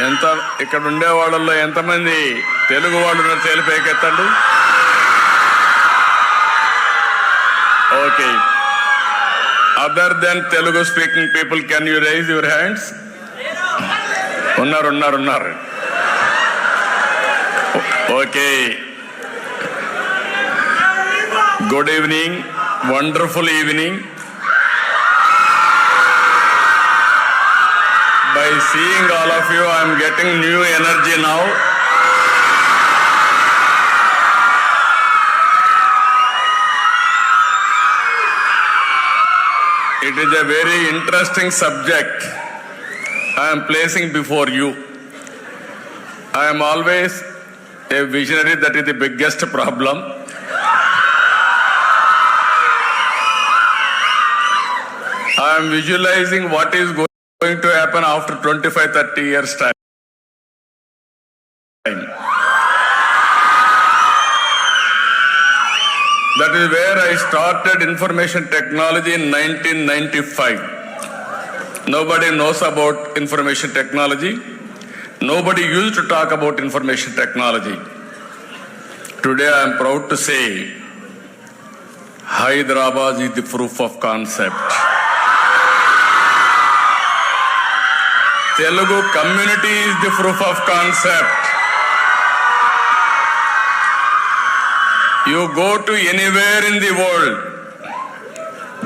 ఎంత ఇక్కడ ఉండే వాళ్ళల్లో ఎంతమంది తెలుగు వాళ్ళు ఉన్నారు? తెలిపేకెత్తండి. Okay. Other than Telugu speaking people, can you raise your hands? ఉన్నారు. Okay. Good evening, wonderful evening. By seeing all of you, I am getting new energy now. It is a very interesting subject I am placing before you. I am always a visionary, that is the biggest problem. I am visualizing what is going to happen after 25-30 years time. That is where I started information technology in 1995. Nobody knows about information technology. Nobody used to talk about information technology. Today I am proud to say Hyderabad is the proof of concept. Telugu community is the proof of concept. You go to anywhere in the world,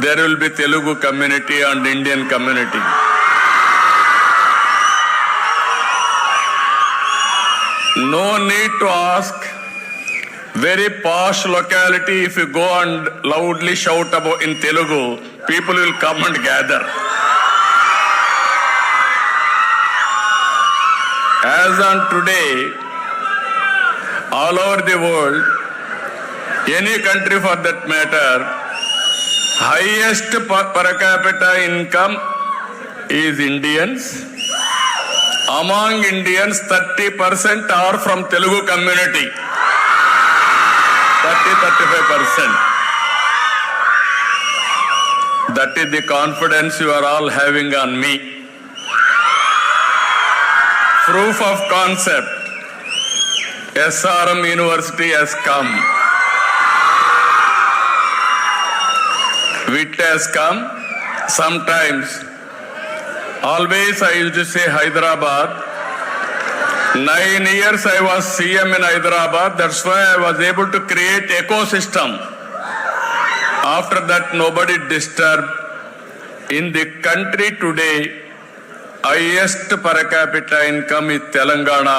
there will be Telugu community and Indian community. No need to ask. Very posh locality, if you go and loudly shout about in Telugu, people will come and gather. As on today, all over the world, any country for that matter, highest per capita income is Indians. Among Indians, 30% are from Telugu community. 30-35%. That is the confidence you are all having on me. Proof of concept. SRM University has come. Wit has come. Sometimes, always I used to say Hyderabad. 9 years I was CM in Hyderabad. That's why I was able to create ecosystem. After that, nobody disturbed. In the country today, highest per capita income is Telangana.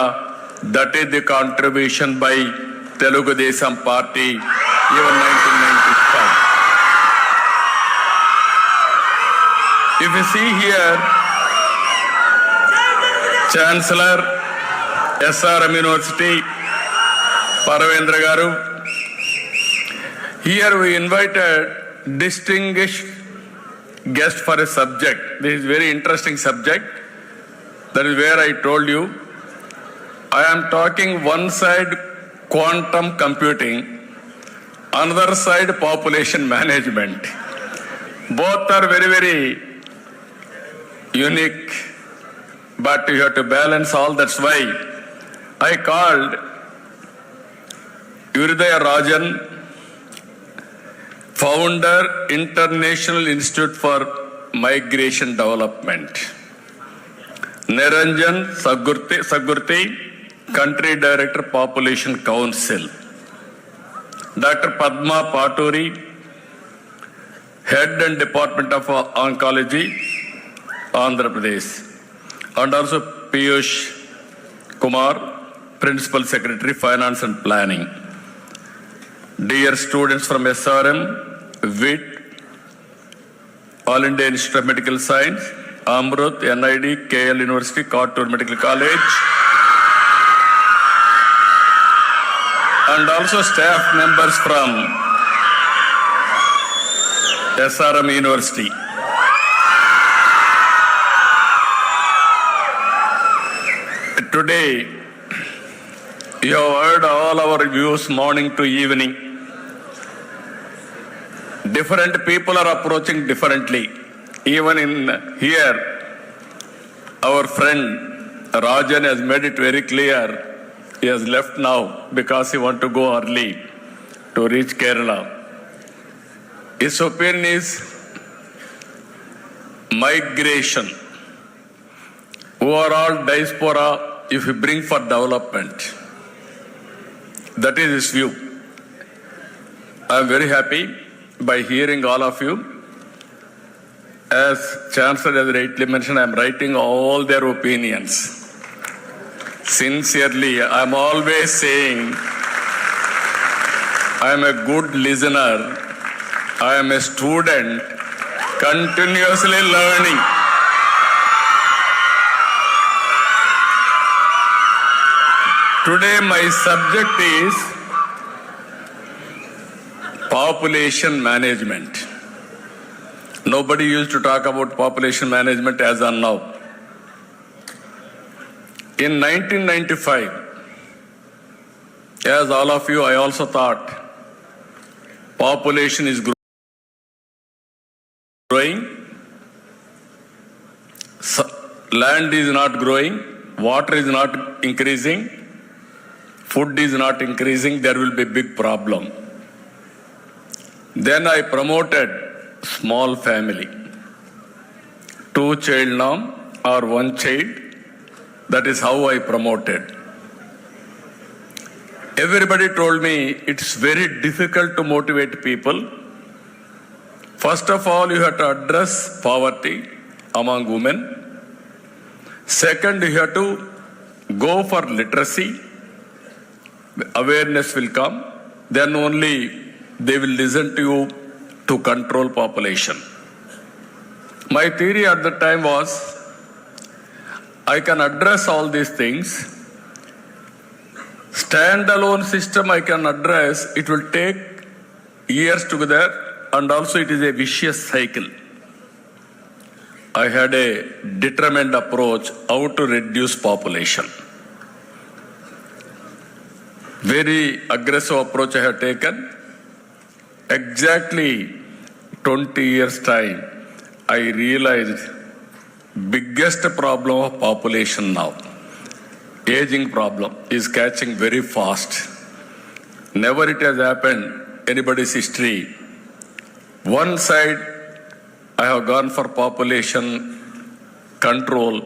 That is the contribution by Telugu Desam Party, even 1995. If you see here, Chancellor, SRM University, Paravendra Garu. Here we invited distinguished guest for a subject. This is very interesting subject. That is where I told you. I am talking one side quantum computing, another side population management. Both are very, very unique, but you have to balance all. That's why I called Uridaya Rajan, founder, International Institute for Migration Development. Niranjan Sagurti, Country Director, Population Council. Dr. Padma Paturi, Head and Department of Oncology, Andhra Pradesh. And also Piyush Kumar, Principal Secretary, Finance and Planning. Dear students from SRM, WIT, All India Institute of Medical Science, Amrut, NID, KL University, Kottur Medical College, and also staff members from SRM University. Today, you have heard all our views morning to evening. different people are approaching differently. Even in here, our friend Rajan has made it very clear. He has left now because he wants to go early to reach Kerala. His opinion is migration, who are all diaspora, if you bring for development. That is his view. I am very happy by hearing all of you. As Chancellor has rightly mentioned, I am writing all their opinions. Sincerely, I am always saying I am a good listener. I am a student, continuously learning. Today my subject is population management. Nobody used to talk about population management as on now. In 1995, as all of you, I also thought population is growing, land is not growing, water is not increasing, food is not increasing, there will be a big problem. Then I promoted small family, 2-child norm or 1 child. That is how I promoted. Everybody told me it's very difficult to motivate people. First of all, you have to address poverty among women. Second, you have to go for literacy. Awareness will come. Then only they will listen to you to control population. My theory at the time was, I can address all these things. Standalone system I can address, it will take years together, and also it is a vicious cycle. I had a determined approach how to reduce population. Very aggressive approach I have taken. Exactly 20 years time, I realized biggest problem of population now, aging problem, is catching very fast. Never it has happened anybody's history. One side, I have gone for population control.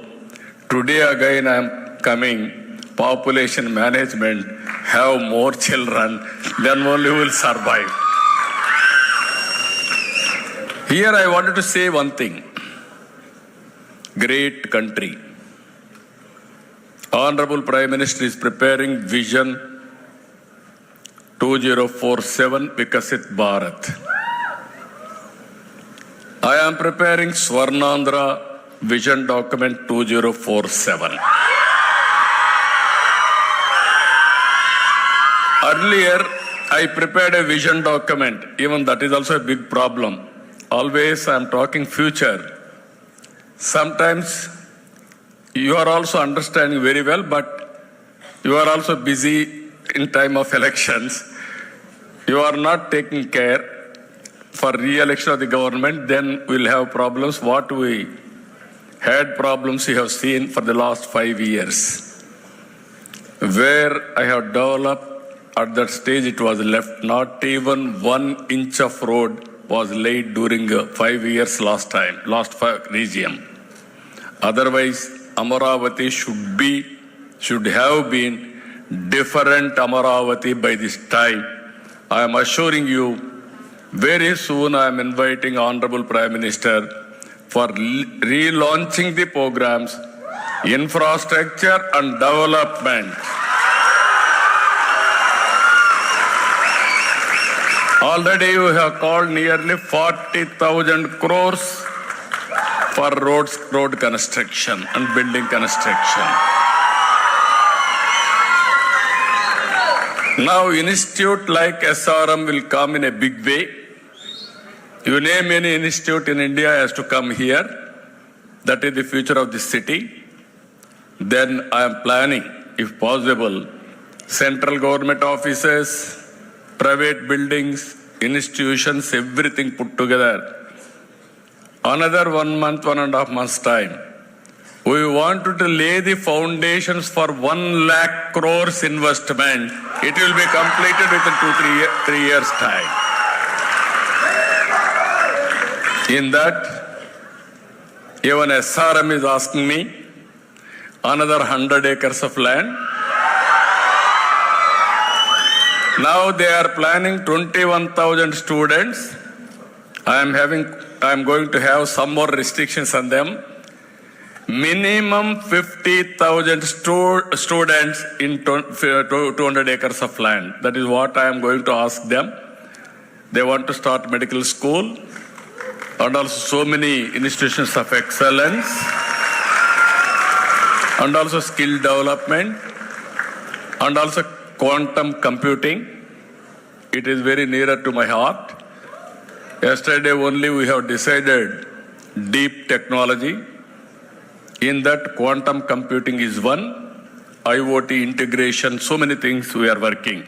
Today again I am coming population management. Have more children, then only we will survive. Here I wanted to say one thing. Great country. Honorable Prime Minister is preparing Vision 2047 Vikasit Bharat. I am preparing Swarnandhra Vision Document 2047. Earlier, I prepared a vision document. Even that is also a big problem. Always I am talking future. Sometimes you are also understanding very well, but you are also busy in time of elections. You are not taking care for re-election of the government, then we'll have problems. What we had problems we have seen for the last 5 years. Where I have developed, at that stage it was left, not even 1 inch of road was laid during 5 years last regime. Otherwise, Amaravati should have been different Amaravati by this time. I am assuring you, very soon I am inviting Honorable Prime Minister for relaunching the programs, infrastructure and development. Already you have called nearly 40,000 crores for road construction and building construction. Now institute like SRM will come in a big way. You name any institute in India has to come here. That is the future of the city. Then I am planning, if possible, central government offices, private buildings, institutions, everything put together, another 1 month, 1.5 months time, we wanted to lay the foundations for 1 lakh crores investment. It will be completed within 3 years time. In that, even SRM is asking me another 100 acres of land. Now they are planning 21,000 students. I am going to have some more restrictions on them. Minimum 50,000 students in 200 acres of land. That is what I am going to ask them. They want to start medical school and also so many institutions of excellence and also skill development and also quantum computing. It is very nearer to my heart. Yesterday only we have decided deep technology. In that, quantum computing is one, IoT integration, so many things we are working.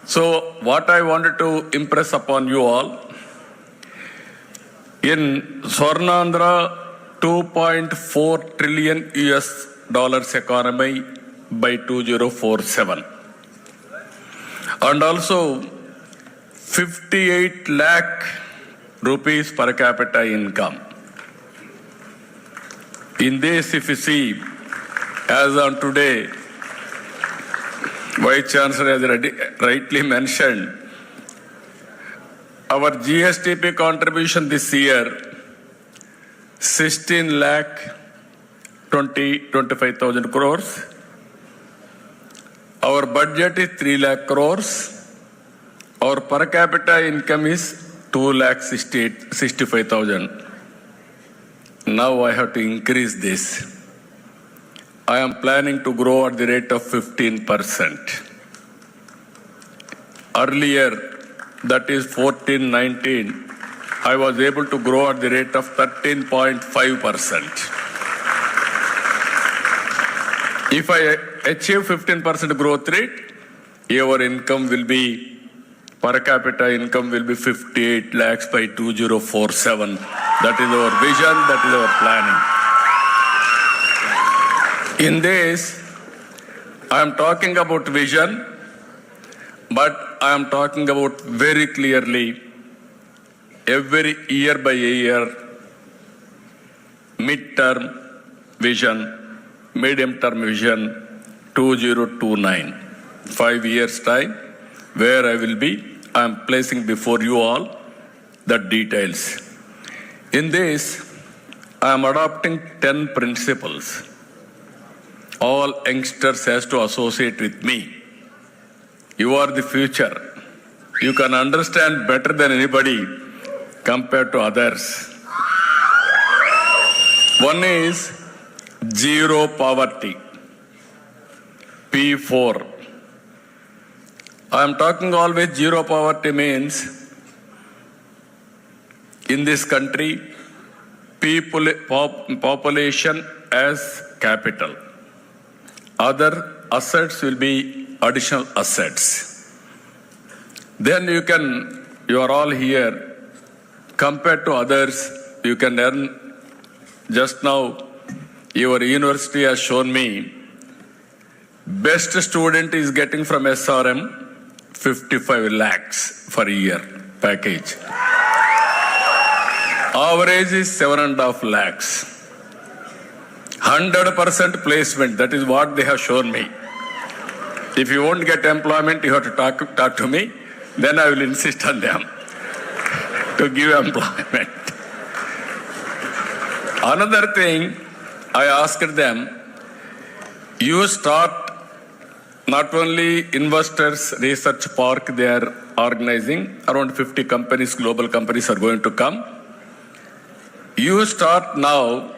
So what I wanted to impress upon you all, in Swarnandhra, $2.4 trillion economy by 2047. And also 58 lakh rupees per capita income. In this, if you see, as on today, Vice Chancellor has rightly mentioned, our GSTP contribution this year, 16 lakh 25,000 crores. Our budget is 3 lakh crores. Our per capita income is 2 lakh 65,000. Now I have to increase this. I am planning to grow at the rate of 15%. Earlier, that is 14-19, I was able to grow at the rate of 13.5%. If I achieve 15% growth rate, your income will be, per capita income will be 58 lakhs by 2047. That is our vision, that is our planning. In this, I am talking about vision, but I am talking about very clearly every year by year, mid-term vision, medium-term vision, 2029, 5 years time, where I will be, I am placing before you all the details. In this, I am adopting 10 principles. All youngsters has to associate with me. You are the future. You can understand better than anybody compared to others. One is zero poverty, P4. I am talking always zero poverty means in this country, population as capital. Other assets will be additional assets. Then you are all here, compared to others, you can earn. Just now, your university has shown me, best student is getting from SRM 55 lakhs for a year package. Average is 7.5 lakhs. 100% placement, that is what they have shown me. If you won't get employment, you have to talk to me, then I will insist on them to give employment. Another thing, I asked them, you start not only investors research park they are organizing, around 50 companies, global companies are going to come. You start now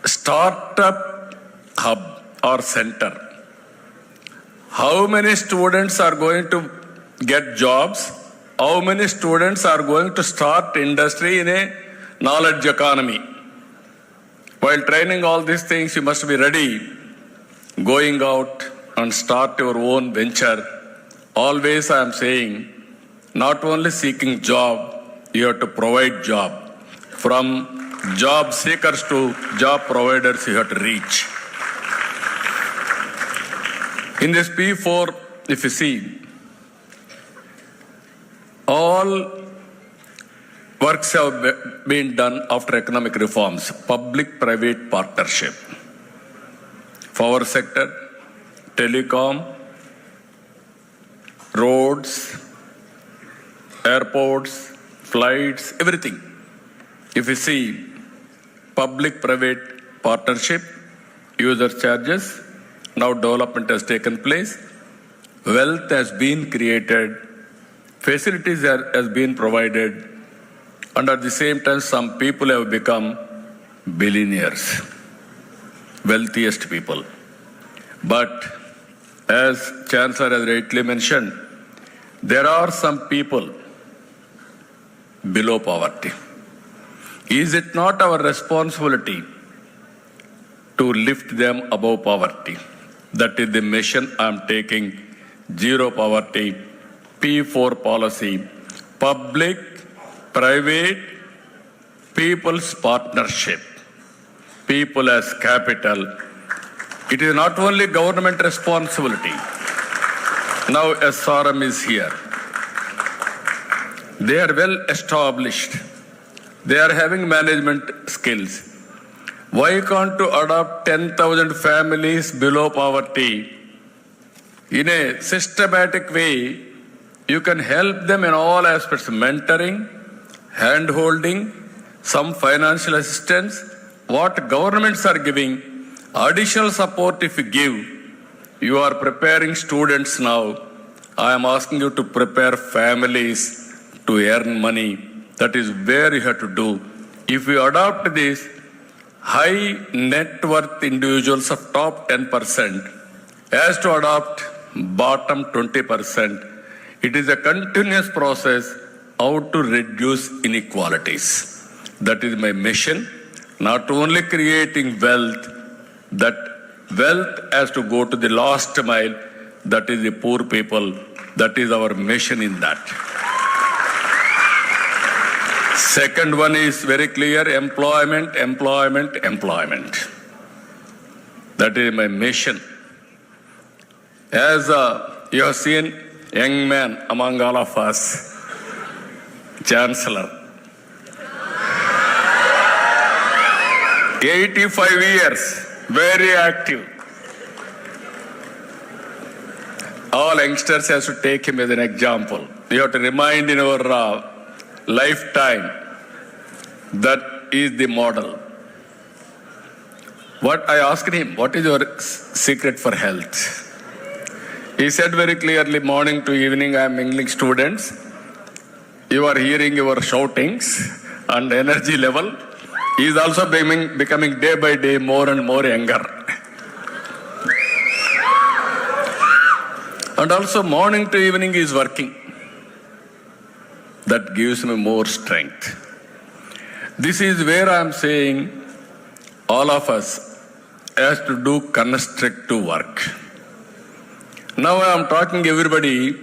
startup hub or center. How many students are going to get jobs? How many students are going to start industry in a knowledge economy? While training all these things, you must be ready going out and start your own venture. Always I am saying, not only seeking job, you have to provide job. From job seekers to job providers, you have to reach. In this P4, if you see, all works have been done after economic reforms, public-private partnership, power sector, telecom, roads, airports, flights, everything. If you see public-private partnership, user charges, now development has taken place, wealth has been created, facilities has been provided, and at the same time some people have become billionaires, wealthiest people. But as Chancellor has rightly mentioned, there are some people below poverty. Is it not our responsibility to lift them above poverty? That is the mission I am taking, zero poverty, P4 policy, public, private, people's partnership, people as capital. It is not only government responsibility. Now SRM is here. They are well established. They are having management skills. Why can't you adopt 10,000 families below poverty? In a systematic way, you can help them in all aspects, mentoring, hand-holding, some financial assistance, what governments are giving, additional support if you give. You are preparing students now. I am asking you to prepare families to earn money. That is where you have to do. If you adopt this, high net worth individuals of top 10% has to adopt bottom 20%. It is a continuous process how to reduce inequalities. That is my mission. Not only creating wealth, that wealth has to go to the last mile. That is the poor people. That is our mission in that. Second one is very clear, employment, employment, employment. That is my mission. As you have seen, young man among all of us, Chancellor. 85 years, very active. All youngsters have to take him as an example. You have to remind in our lifetime that is the model. What I asked him, what is your secret for health? He said very clearly, morning to evening I am mingling students. You are hearing your shoutings and energy level. He is also becoming day by day more and more younger. And also morning to evening he is working. That gives me more strength. This is where I am saying all of us has to do constructive work. Now I am talking everybody,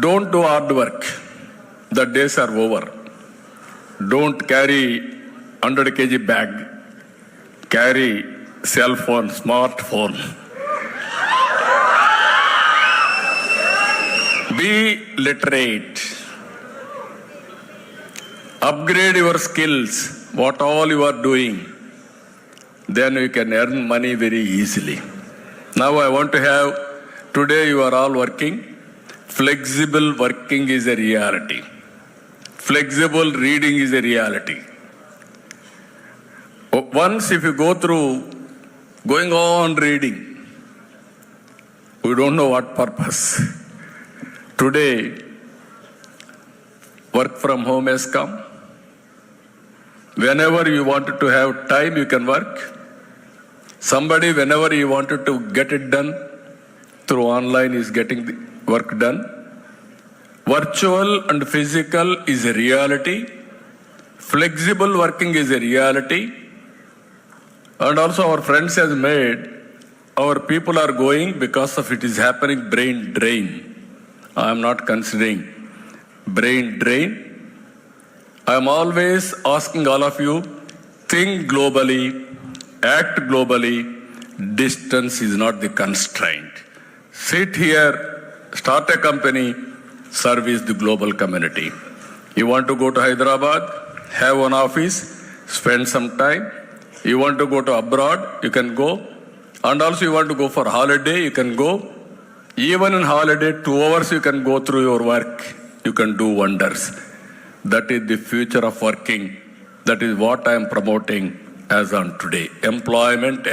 don't do hard work. The days are over. Don't carry 100 kg bag. Carry cell phone, smartphone. Be literate. Upgrade your skills, what all you are doing. Then you can earn money very easily. Now I want to have, today you are all working. Flexible working is a reality. Flexible reading is a reality. Once if you go through going on reading, we don't know what purpose. Today, work from home has come. Whenever you wanted to have time, you can work. Somebody, whenever he wanted to get it done, through online is getting the work done. Virtual and physical is a reality. Flexible working is a reality. And also our friends has made, our people are going because of it is happening brain drain. I am not considering. brain drain. I am always asking all of you, think globally, act globally. Distance is not the constraint. Sit here, start a company, service the global community. You want to go to Hyderabad, have one office, spend some time. You want to go to abroad, you can go. And also you want to go for holiday, you can go. Even in holiday, 2 hours you can go through your work. You can do wonders. That is the future of working. That is what I am promoting as on today. Employment,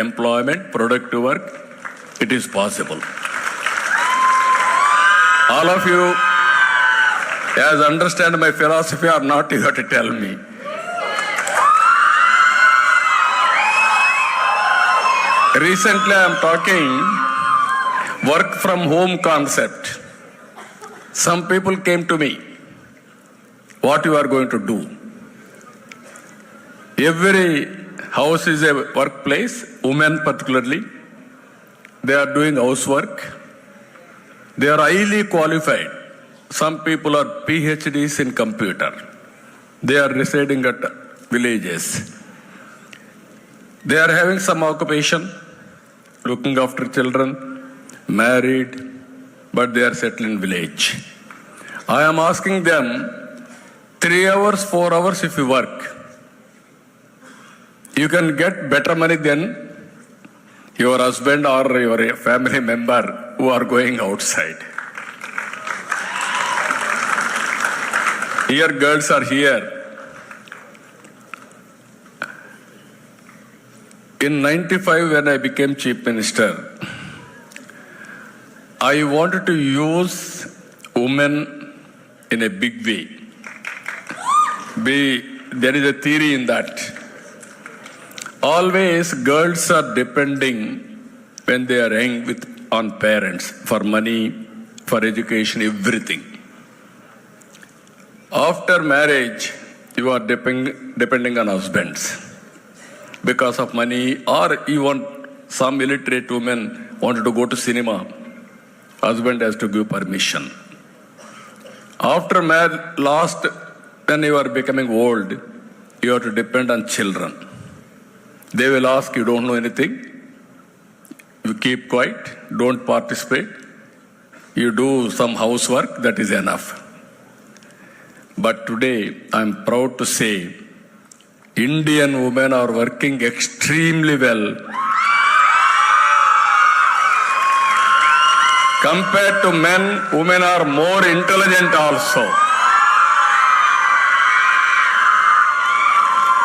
productive work. It is possible. All of you, as understand my philosophy or not, you have to tell me. Recently I am talking work from home concept. Some people came to me, what you are going to do? Every house is a workplace, women particularly. They are doing housework. They are highly qualified. Some people are PhDs in computer. They are residing at villages. They are having some occupation, looking after children, married, but they are settled in village. I am asking them, 3 hours, 4 hours if you work, you can get better money than your husband or your family member who are going outside. Here girls are here. In 95 when I became Chief Minister, I wanted to use women in a big way. There is a theory in that. Always girls are depending when they are young on parents for money, for education, everything. After marriage, you are depending on husbands because of money, or even some illiterate women wanted to go to cinema. Husband has to give permission. After marriage, when you are becoming old, you have to depend on children. They will ask, you don't know anything. You keep quiet, don't participate. You do some housework, that is enough. But today, I am proud to say, Indian women are working extremely well. Compared to men, women are more intelligent also.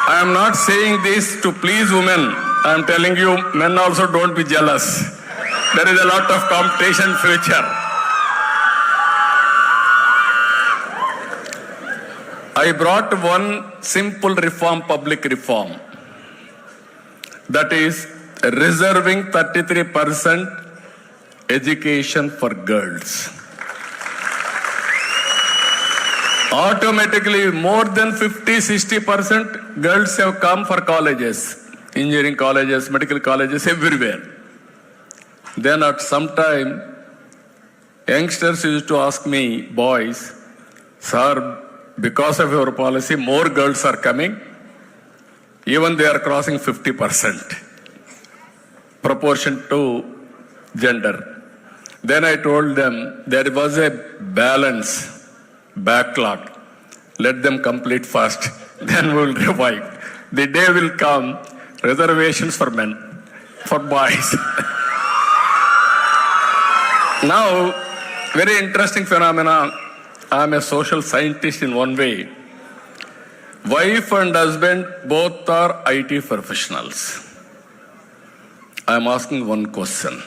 I am not saying this to please women. I am telling you, men also don't be jealous. There is a lot of competition future. I brought one simple reform, public reform. That is reserving 33% education for girls. Automatically, more than 50-60% girls have come for colleges, engineering colleges, medical colleges, everywhere. Then at some time, youngsters used to ask me, boys, sir, because of your policy, more girls are coming. Even they are crossing 50% proportion to gender. Then I told them there was a balance, backlog. Let them complete first, then we will revive. The day will come, reservations for men, for boys. Now, very interesting phenomena. I am a social scientist in one way. Wife and husband both are IT professionals. I am asking one question.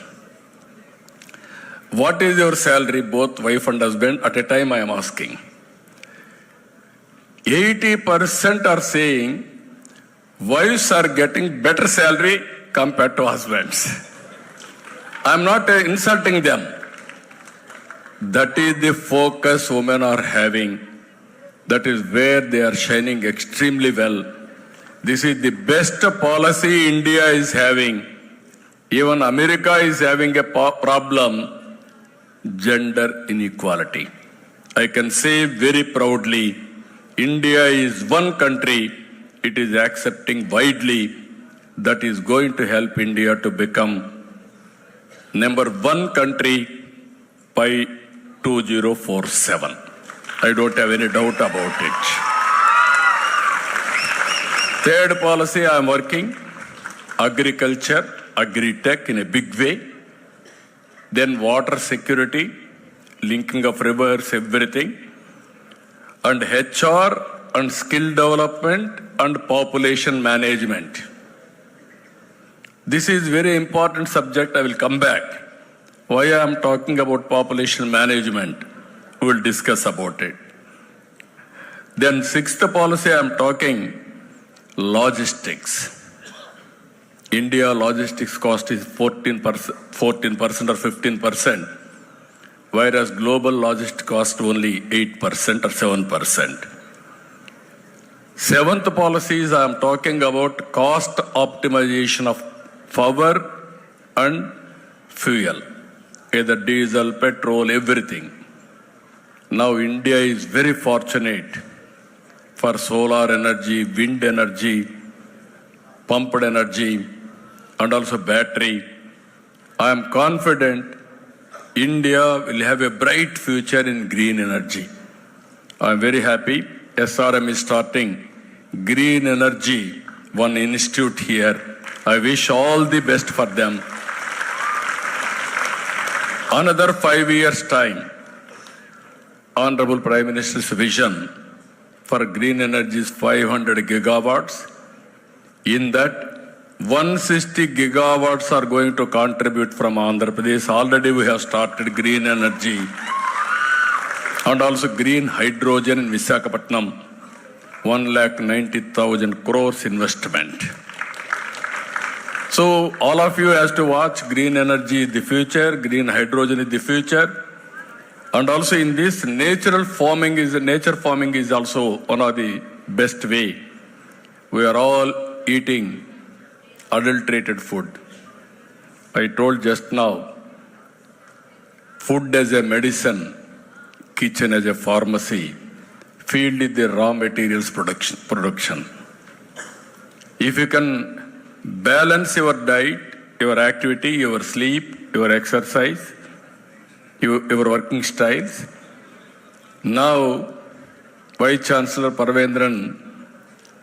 What is your salary, both wife and husband? At a time I am asking. 80% are saying wives are getting better salary compared to husbands. I am not insulting them. That is the focus women are having. That is where they are shining extremely well. This is the best policy India is having. Even America is having a problem, gender inequality. I can say very proudly, India is one country it is accepting widely that is going to help India to become number one country by 2047. I don't have any doubt about it. Third policy I am working, agriculture, agri-tech in a big way. Then water security, linking of rivers, everything. And HR and skill development and population management. This is very important subject. I will come back. Why I am talking about population management, we will discuss about it. Then sixth policy I am talking, logistics. India logistics cost is 14% or 15%, whereas global logistics cost only 8% or 7%. Seventh policy is I am talking about cost optimization of power and fuel, either diesel, petrol, everything. Now India is very fortunate for solar energy, wind energy, pumped energy, and also battery. I am confident India will have a bright future in green energy. I am very happy SRM is starting green energy, one institute here. I wish all the best for them. Another 5 years' time, Honorable Prime Minister's vision for green energy is 500 gigawatts. In that, 160 gigawatts are going to contribute from Andhra Pradesh. Already we have started green energy and also green hydrogen in Visakhapatnam, 1,90,000 crores investment. So all of you has to watch green energy is the future, green hydrogen is the future. And also in this nature farming is also one of the best way. We are all eating adulterated food. I told just now, food as a medicine, kitchen as a pharmacy, field is the raw materials production. If you can balance your diet, your activity, your sleep, your exercise, your working styles. Now, Vice Chancellor Parvendran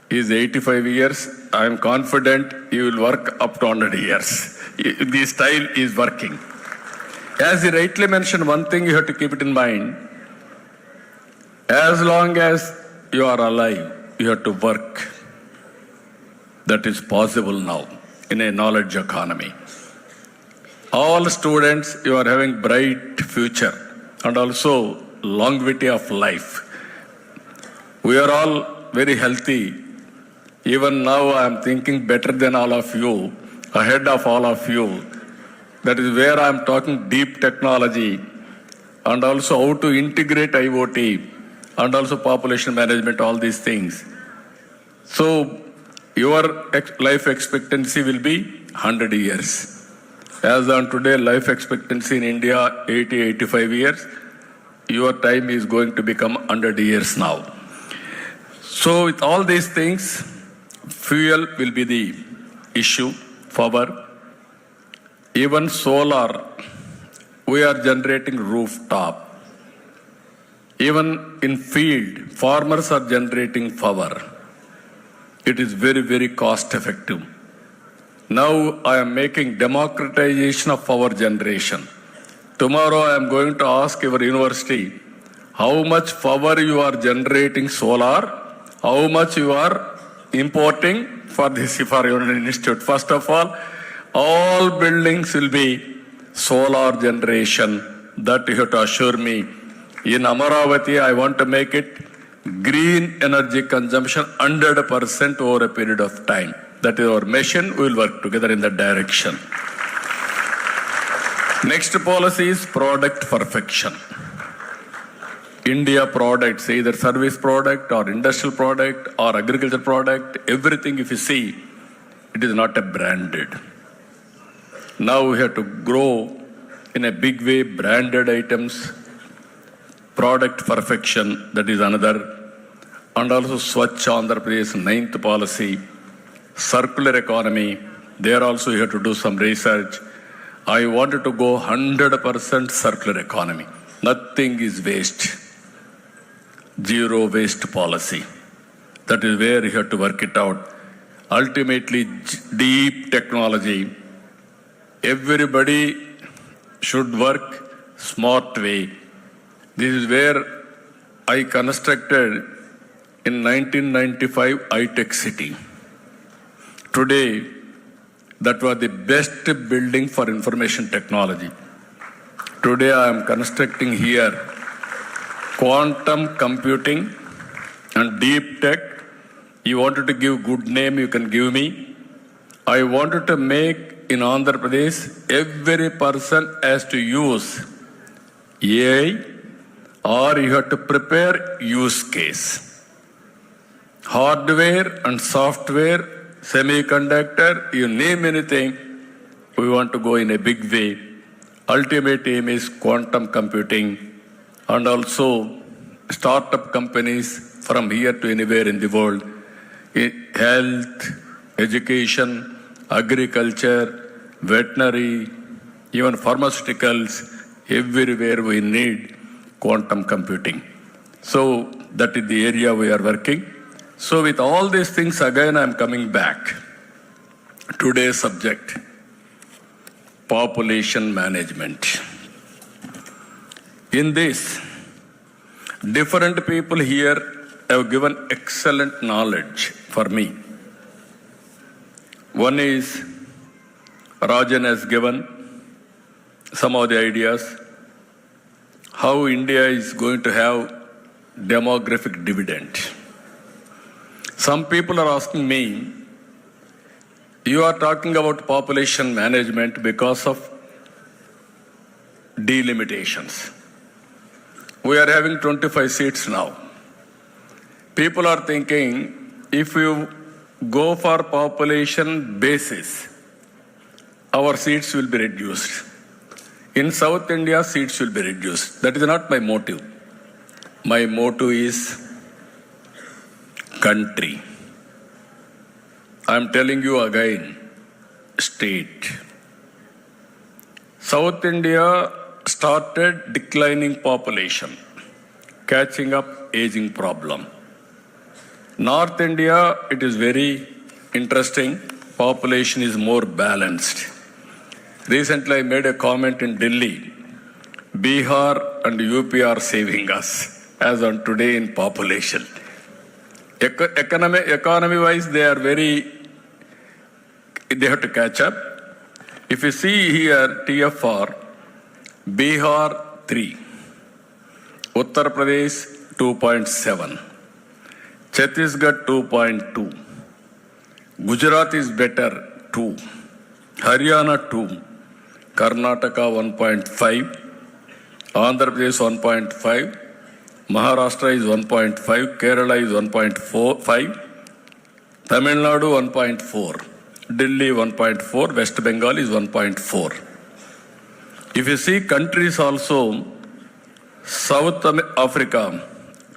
is 85 years. I am confident he will work up to 100 years. The style is working. As he rightly mentioned, one thing you have to keep it in mind. As long as you are alive, you have to work. That is possible now in a knowledge economy. All students, you are having bright future and also longevity of life. We are all very healthy. Even now I am thinking better than all of you, ahead of all of you. That is where I am talking deep technology and also how to integrate IoT and also population management, all these things. So your life expectancy will be 100 years. As on today, life expectancy in India, 80, 85 years. Your time is going to become 100 years now. So with all these things, fuel will be the issue, power. Even solar, we are generating rooftop. Even in field, farmers are generating power. It is very, very cost effective. Now I am making democratization of power generation. Tomorrow I am going to ask your university how much power you are generating solar, how much you are importing for this for your institute. First of all buildings will be solar generation. That you have to assure me. In Amaravati, I want to make it green energy consumption 100% over a period of time. That is our mission. We will work together in that direction. Next policy is product perfection. India products, either service product or industrial product or agriculture product, everything if you see, it is not a branded. Now we have to grow in a big way branded items. product perfection, that is another, and also Swachh Andhra Pradesh, 9th policy, circular economy, there also you have to do some research. I wanted to go 100% circular economy. Nothing is waste. Zero waste policy. That is where you have to work it out. Ultimately, deep technology. Everybody should work smart way. This is where I constructed in 1995 iTech City. Today, that was the best building for information technology. Today I am constructing here quantum computing and deep tech. You wanted to give good name, you can give me. I wanted to make in Andhra Pradesh, every person has to use AI or you have to prepare use case. Hardware and software, semiconductor, you name anything, we want to go in a big way. Ultimate aim is quantum computing and also startup companies from here to anywhere in the world. Health, education, agriculture, veterinary, even pharmaceuticals, everywhere we need quantum computing. So that is the area we are working. So with all these things, again, I'm coming back. Today's subject, population management. In this, different people here have given excellent knowledge for me. One is, Rajan has given some of the ideas, how India is going to have demographic dividend. Some people are asking me, you are talking about population management because of delimitations. We are having 25 seats now. People are thinking, if you go for population basis, our seats will be reduced. In South India, seats will be reduced. That is not my motive. My motive is country. I am telling you again, state. South India started declining population, catching up aging problem. North India, it is very interesting. Population is more balanced. Recently, I made a comment in Delhi. Bihar and UP are saving us as on today in population. Economy-wise, they have to catch up. If you see here, TFR, Bihar 3, Uttar Pradesh 2.7, Chhattisgarh 2.2, Gujarat is better 2, Haryana 2, Karnataka 1.5, Andhra Pradesh 1.5, Maharashtra is 1.5, Kerala is 1.5, Tamil Nadu 1.4, Delhi 1.4, West Bengal is 1.4. If you see countries also, South Africa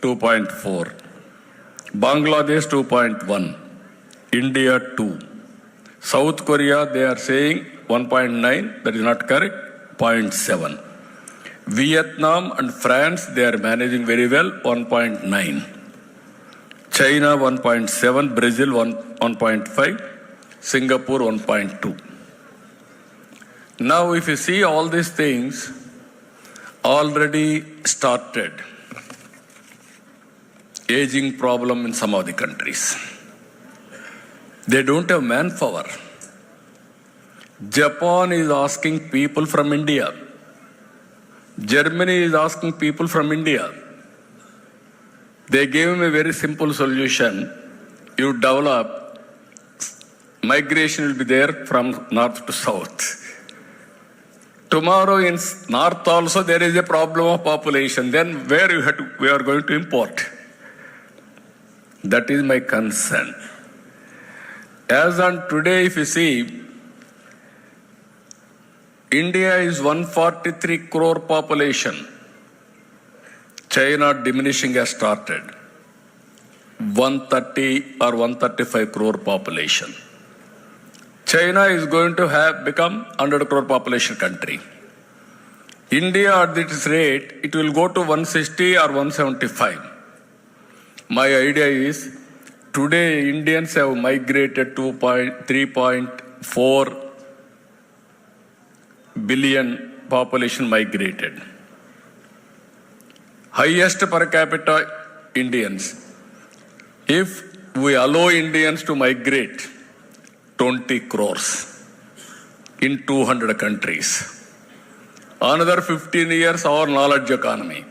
2.4, Bangladesh 2.1, India 2, South Korea they are saying 1.9, that is not correct, 0.7. Vietnam and France, they are managing very well, 1.9. China 1.7, Brazil 1.5, Singapore 1.2. Now if you see all these things already started, aging problem in some of the countries. They don't have manpower. Japan is asking people from India. Germany is asking people from India. They gave him a very simple solution. You develop, migration will be there from north to south. Tomorrow in north also there is a problem of population. Then where we are going to import? That is my concern. As on today, if you see, India is 143 crore population. China diminishing has started. 130 or 135 crore population. China is going to have become 100 crore population country. India at this rate, it will go to 160 or 175. My idea is, today Indians have migrated 3.4 billion population migrated. Highest per capita Indians. If we allow Indians to migrate 20 crores in 200 countries, another 15 years our knowledge economy,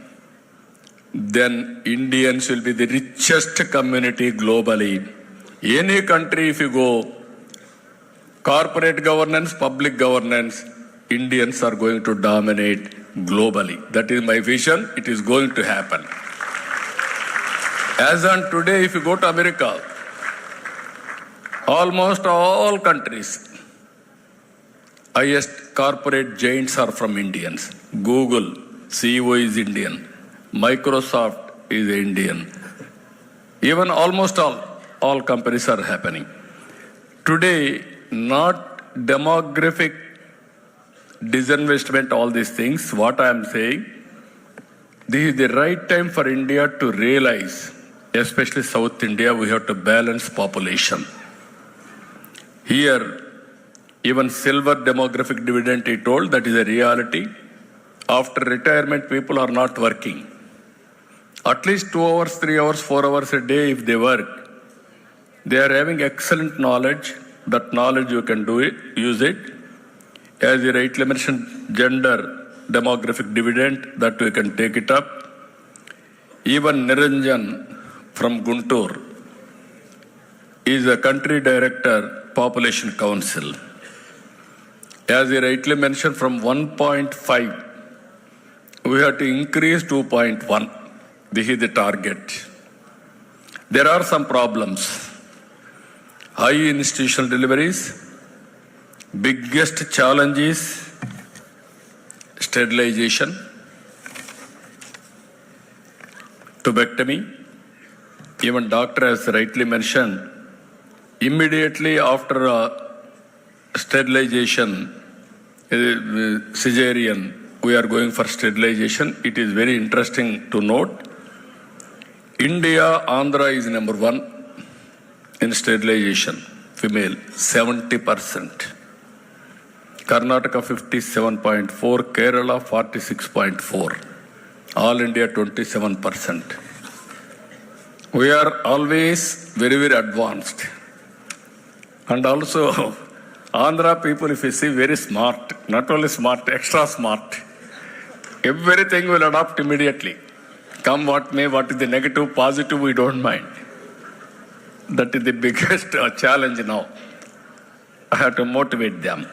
then Indians will be the richest community globally. Any country if you go, corporate governance, public governance, Indians are going to dominate globally. That is my vision. It is going to happen. As on today, if you go to America, almost all countries, highest corporate giants are from Indians. Google, CEO is Indian. Microsoft is Indian. Even almost all companies are happening. Today, not demographic disinvestment, all these things, what I am saying, this is the right time for India to realize, especially South India, we have to balance population. Here, even silver demographic dividend, he told, that is a reality. After retirement, people are not working. At least 2 hours, 3 hours, 4 hours a day, if they work, they are having excellent knowledge. That knowledge you can do it, use it. As you rightly mentioned, gender demographic dividend, that we can take it up. Even Niranjan from Guntur is a country director, Population Council. As you rightly mentioned, from 1.5, we have to increase 2.1. This is the target. There are some problems. High institutional deliveries. Biggest challenge is sterilization, tubectomy. Even doctor has rightly mentioned, immediately after sterilization, cesarean, we are going for sterilization. It is very interesting to note. India, Andhra is number 1 in sterilization, female, 70%. Karnataka 57.4, Kerala 46.4, all India 27%. We are always very, very advanced. And also, Andhra people, if you see, very smart, not only smart, extra smart. Everything will adopt immediately. Come what may, what is the negative, positive, we don't mind. That is the biggest challenge now. I have to motivate them.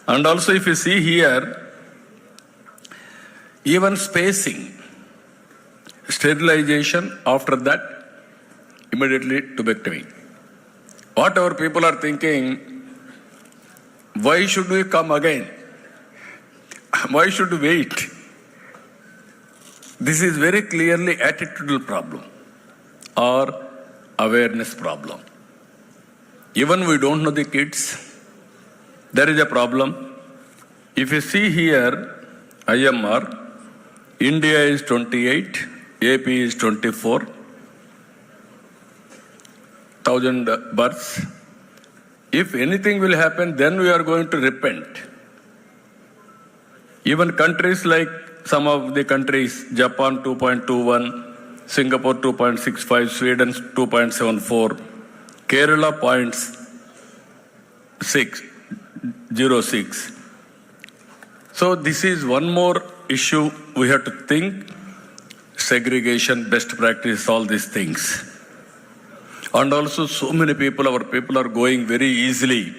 And also if you see here, even spacing, sterilization, after that, immediately tubectomy. What our people are thinking, why should we come again? Why should we wait? This is very clearly attitudinal problem or awareness problem. Even we don't know the kids, there is a problem. If you see here, IMR, India is 28, AP is 24,000 births. If anything will happen, then we are going to repent. Even countries like some of the countries, Japan 2.21, Singapore 2.65, Sweden 2.74, Kerala 0.06. So this is one more issue we have to think. Segregation, best practice, all these things. And also so many people, our people are going very easily.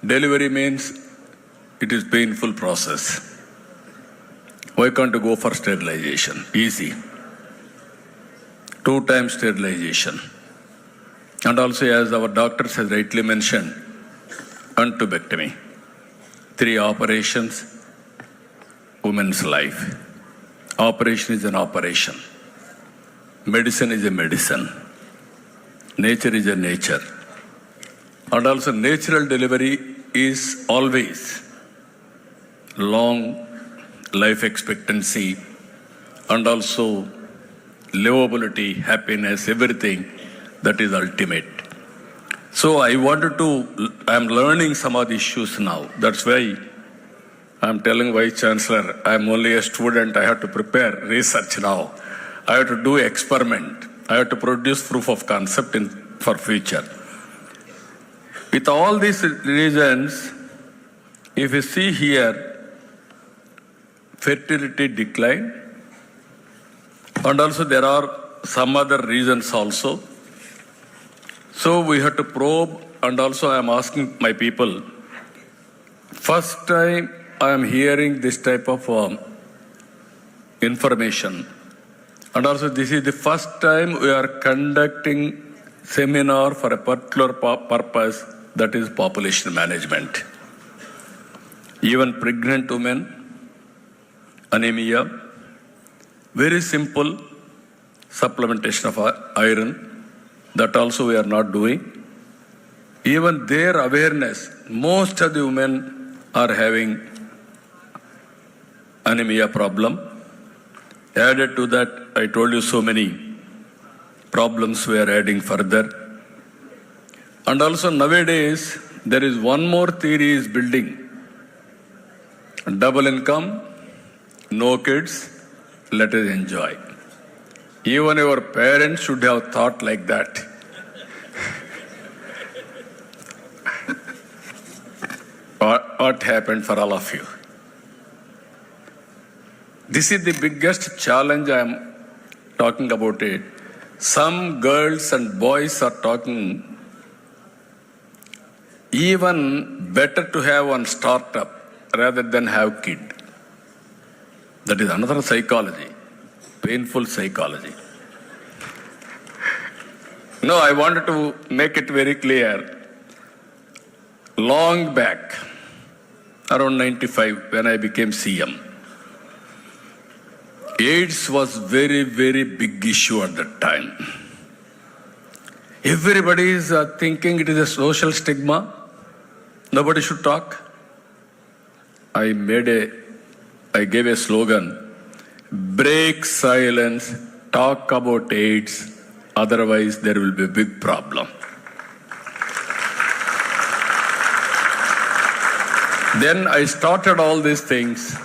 Delivery means it is painful process. Why can't you go for sterilization? Easy. 2 times sterilization. And also, as our doctors have rightly mentioned, tubectomy. 3 operations, woman's life. Operation is an operation. Medicine is a medicine. Nature is a nature. And also natural delivery is always long life expectancy and also livability, happiness, everything that is ultimate. So I am learning some of the issues now. That's why I'm telling Vice Chancellor, I'm only a student, I have to prepare research now. I have to do experiment. I have to produce proof of concept for future. With all these reasons, if you see here, fertility decline, and also there are some other reasons also. So we have to probe, and also I am asking my people, first time I am hearing this type of information. And also this is the first time we are conducting seminar for a particular purpose, that is population management. Even pregnant women, anemia, very simple supplementation of iron, that also we are not doing. Even their awareness, most of the women are having anemia problem. Added to that, I told you so many problems we are adding further. And also nowadays, there is one more theory is building. Double income, no kids, let us enjoy. Even your parents should have thought like that. What happened for all of you? This is the biggest challenge I am talking about it. Some girls and boys are talking, even better to have one startup rather than have kid. That is another psychology, painful psychology. No, I wanted to make it very clear. Long back, around 95, when I became CM, AIDS was very, very big issue at that time. Everybody is thinking it is a social stigma. Nobody should talk. I gave a slogan, break silence, talk about AIDS, otherwise there will be a big problem. Then I started all these things.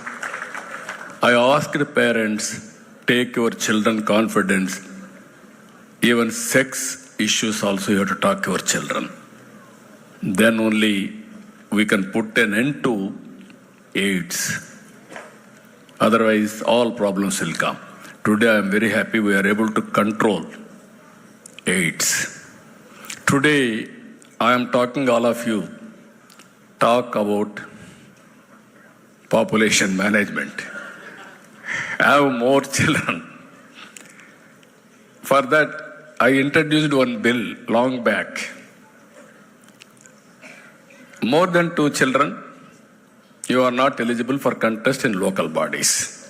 I asked the parents, take your children confidence. Even sex issues also you have to talk to your children. Then only we can put an end to AIDS. Otherwise, all problems will come. Today I am very happy we are able to control AIDS. Today I am talking all of you, talk about population management. Have more children. For that, I introduced one bill long back. More than 2 children, you are not eligible for contest in local bodies.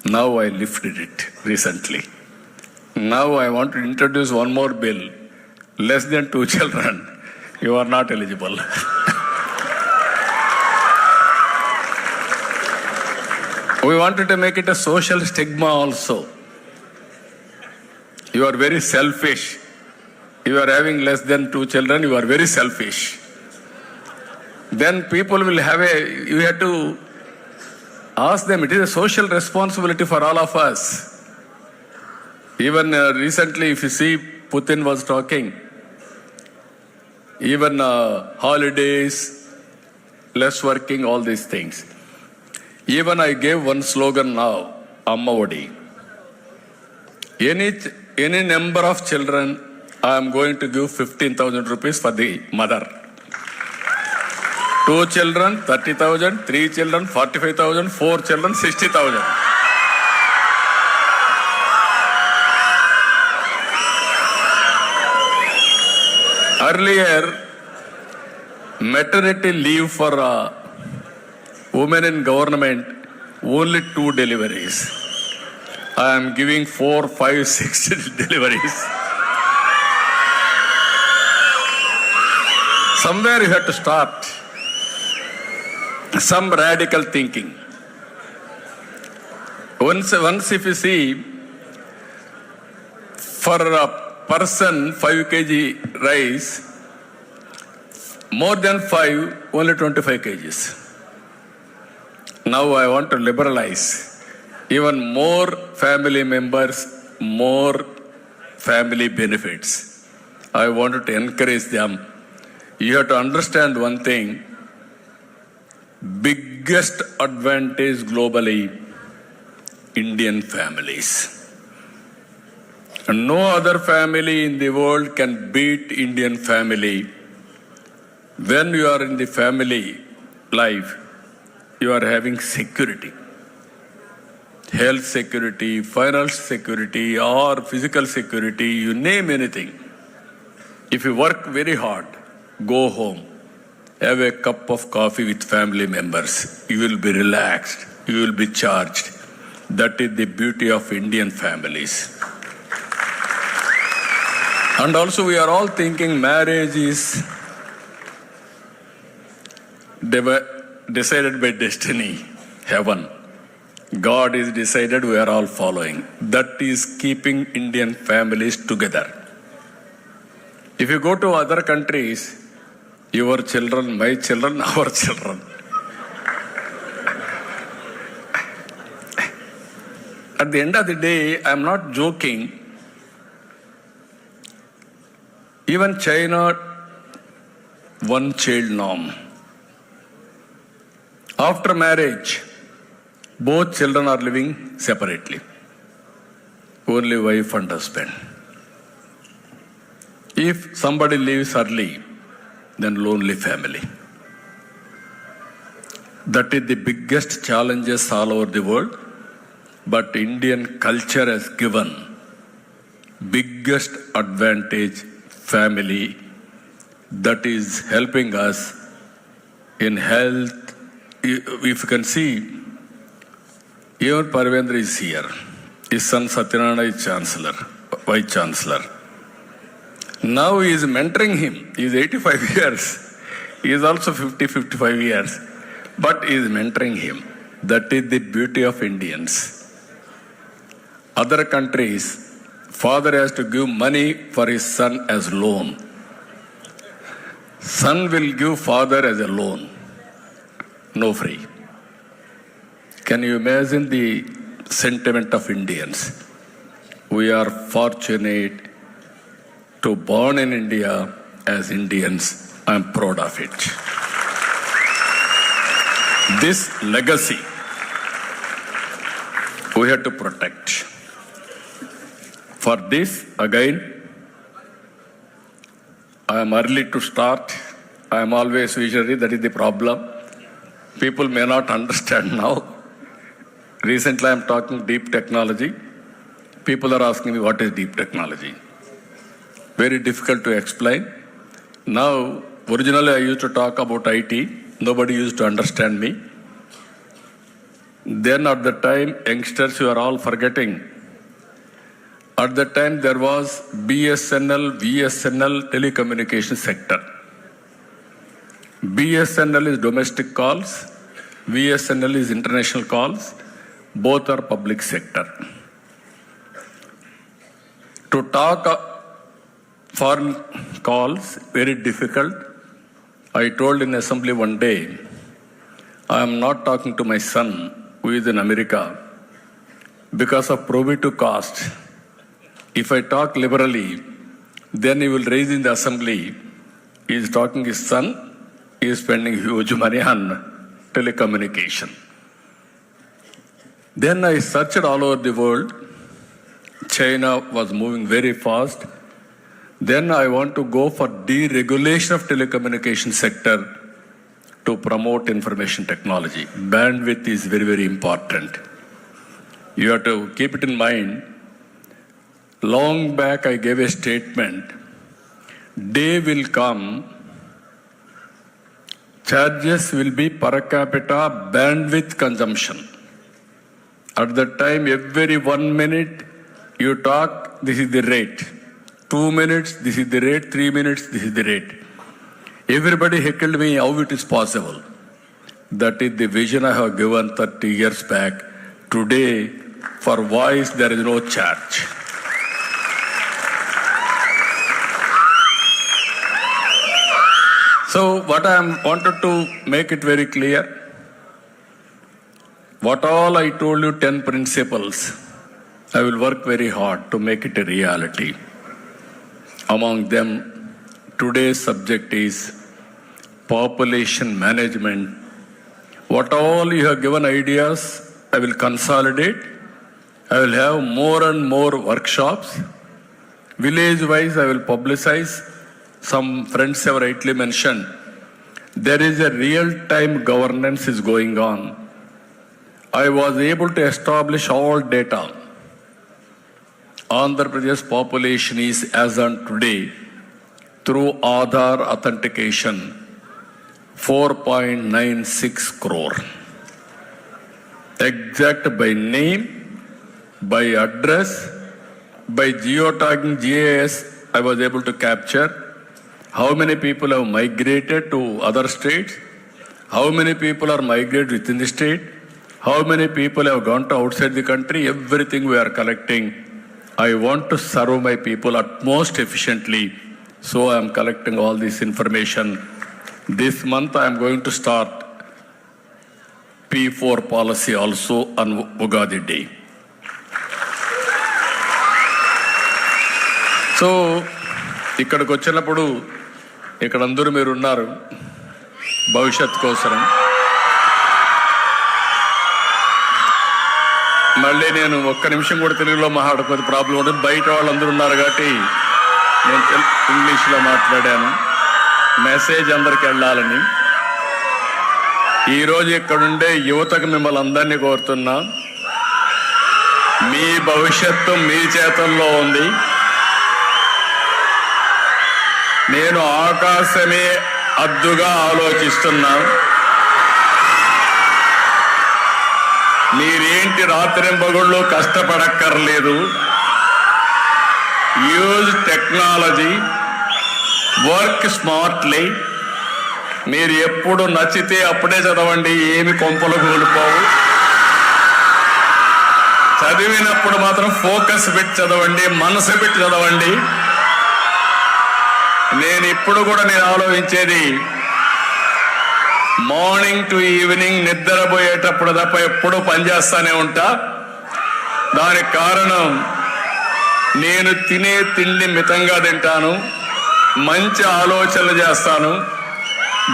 Now I lifted it recently. Now I want to introduce one more bill. Less than 2 children, you are not eligible. We wanted to make it a social stigma also. You are very selfish. You are having less than 2 children, you are very selfish. Then people will you have to ask them, it is a social responsibility for all of us. Even recently, if you see, Putin was talking, even holidays, less working, all these things. Even I gave one slogan now, Amma Odi. Any number of children, I am going to give 15,000 rupees for the mother. 2 children, 30,000, 3 children, 45,000, 4 children, 60,000. Earlier, maternity leave for women in government, only 2 deliveries. I am giving 4, 5, 6 deliveries. Somewhere you have to start. Some radical thinking. Once if you see, for a person 5 kg rice, more than 5, only 25 kgs. Now I want to liberalize. Even more family members, more family benefits. I wanted to encourage them. You have to understand one thing. Biggest advantage globally, Indian families. And no other family in the world can beat Indian family. When you are in the family life, you are having security. Health security, financial security, or physical security, you name anything. If you work very hard, go home, have a cup of coffee with family members. You will be relaxed. You will be charged. That is the beauty of Indian families. And also we are all thinking marriage is decided by destiny, heaven. God is decided, we are all following. That is keeping Indian families together. If you go to other countries, your children, my children, our children. At the end of the day, I am not joking. Even China, one child norm. After marriage, both children are living separately. Only wife and husband. If somebody leaves early, then lonely family. That is the biggest challenges all over the world. But Indian culture has given biggest advantage family that is helping us in health. If you can see, even Parvendra is here. His son Satyanarayana is Chancellor, Vice Chancellor. Now he is mentoring him. He is 85 years. He is also 50, 55 years. But he is mentoring him. That is the beauty of Indians. Other countries, father has to give money for his son as loan. Son will give father as a loan. No free. Can you imagine the sentiment of Indians? We are fortunate to born in India as Indians. I am proud of it. This legacy we have to protect. For this, again, I am early to start. I am always visionary. That is the problem. People may not understand now. Recently, I am talking deep technology. People are asking me, what is deep technology? Very difficult to explain. Now, originally I used to talk about IT. Nobody used to understand me. Then at the time, youngsters, you are all forgetting. At that time, there was BSNL, VSNL telecommunication sector. BSNL is domestic calls. VSNL is international calls. Both are public sector. To talk foreign calls, very difficult. I told in assembly one day, I am not talking to my son who is in America because of prohibitive cost. If I talk liberally, then he will raise in the assembly. He is talking his son, he is spending huge money on telecommunication. Then I searched all over the world. China was moving very fast. Then I want to go for deregulation of telecommunication sector to promote information technology. Bandwidth is very, very important. You have to keep it in mind. Long back I gave a statement. Day will come, charges will be per capita bandwidth consumption. At that time, every 1 minute you talk, this is the rate. 2 minutes, this is the rate. 3 minutes, this is the rate. Everybody heckled me how it is possible. That is the vision I have given 30 years back. Today, for voice, there is no charge. So what I wanted to make it very clear, what all I told you, 10 principles, I will work very hard to make it a reality. Among them, today's subject is population management. What all you have given ideas, I will consolidate. I will have more and more workshops. Village-wise, I will publicize. Some friends have rightly mentioned, there is a real-time governance is going on. I was able to establish all data. Andhra Pradesh population is, as on today, through Aadhaar authentication, 4.96 crore. Exact by name, by address, by geotagging GIS, I was able to capture how many people have migrated to other states, how many people are migrated within the state, how many people have gone to outside the country, everything we are collecting. I want to serve my people at most efficiently, so I am collecting all this information. This month I am going to start P4 policy also on Ugadi Day. So, ఇక్కడికి వచ్చినప్పుడు ఇక్కడ అందరూ మీరు ఉన్నారు భవిష్యత్ కోసం. మళ్ళీ నేను ఒక్క నిమిషం కూడా తెలుగులో మాట్లాడకపోతే ప్రాబ్లం ఉంటుంది. బయట వాళ్ళందరూ ఉన్నారు కాబట్టి నేను ఇంగ్లీష్లో మాట్లాడాను. మెసేజ్ అందరికి వెళ్ళాలని. ఈరోజు ఇక్కడుండే యువతకు మిమ్మల్ని అందరినీ కోరుతున్నా, మీ భవిష్యత్తు మీ చేతుల్లో ఉంది. నేను ఆకాశమే అద్దుగా ఆలోచిస్తున్నా. మీరేంటి రాత్రింబగుళ్ళు కష్టపడక్కర్లేదు. Use technology, work smartly. మీరు ఎప్పుడు నచ్చితే అప్పుడే చదవండి, ఏమి కొంపలు కూలిపోవు. చదివినప్పుడు మాత్రం ఫోకస్ పెట్టి చదవండి, మనసు పెట్టి చదవండి. నేను ఇప్పుడు కూడా ఆలోచించేది మార్నింగ్ టు ఈవినింగ్ నిద్రపోయేటప్పుడు తప్ప ఎప్పుడూ పనిచేస్తానే ఉంటా. దానికి కారణం నేను తినే తిండి మితంగా తింటాను, మంచి ఆలోచనలు చేస్తాను,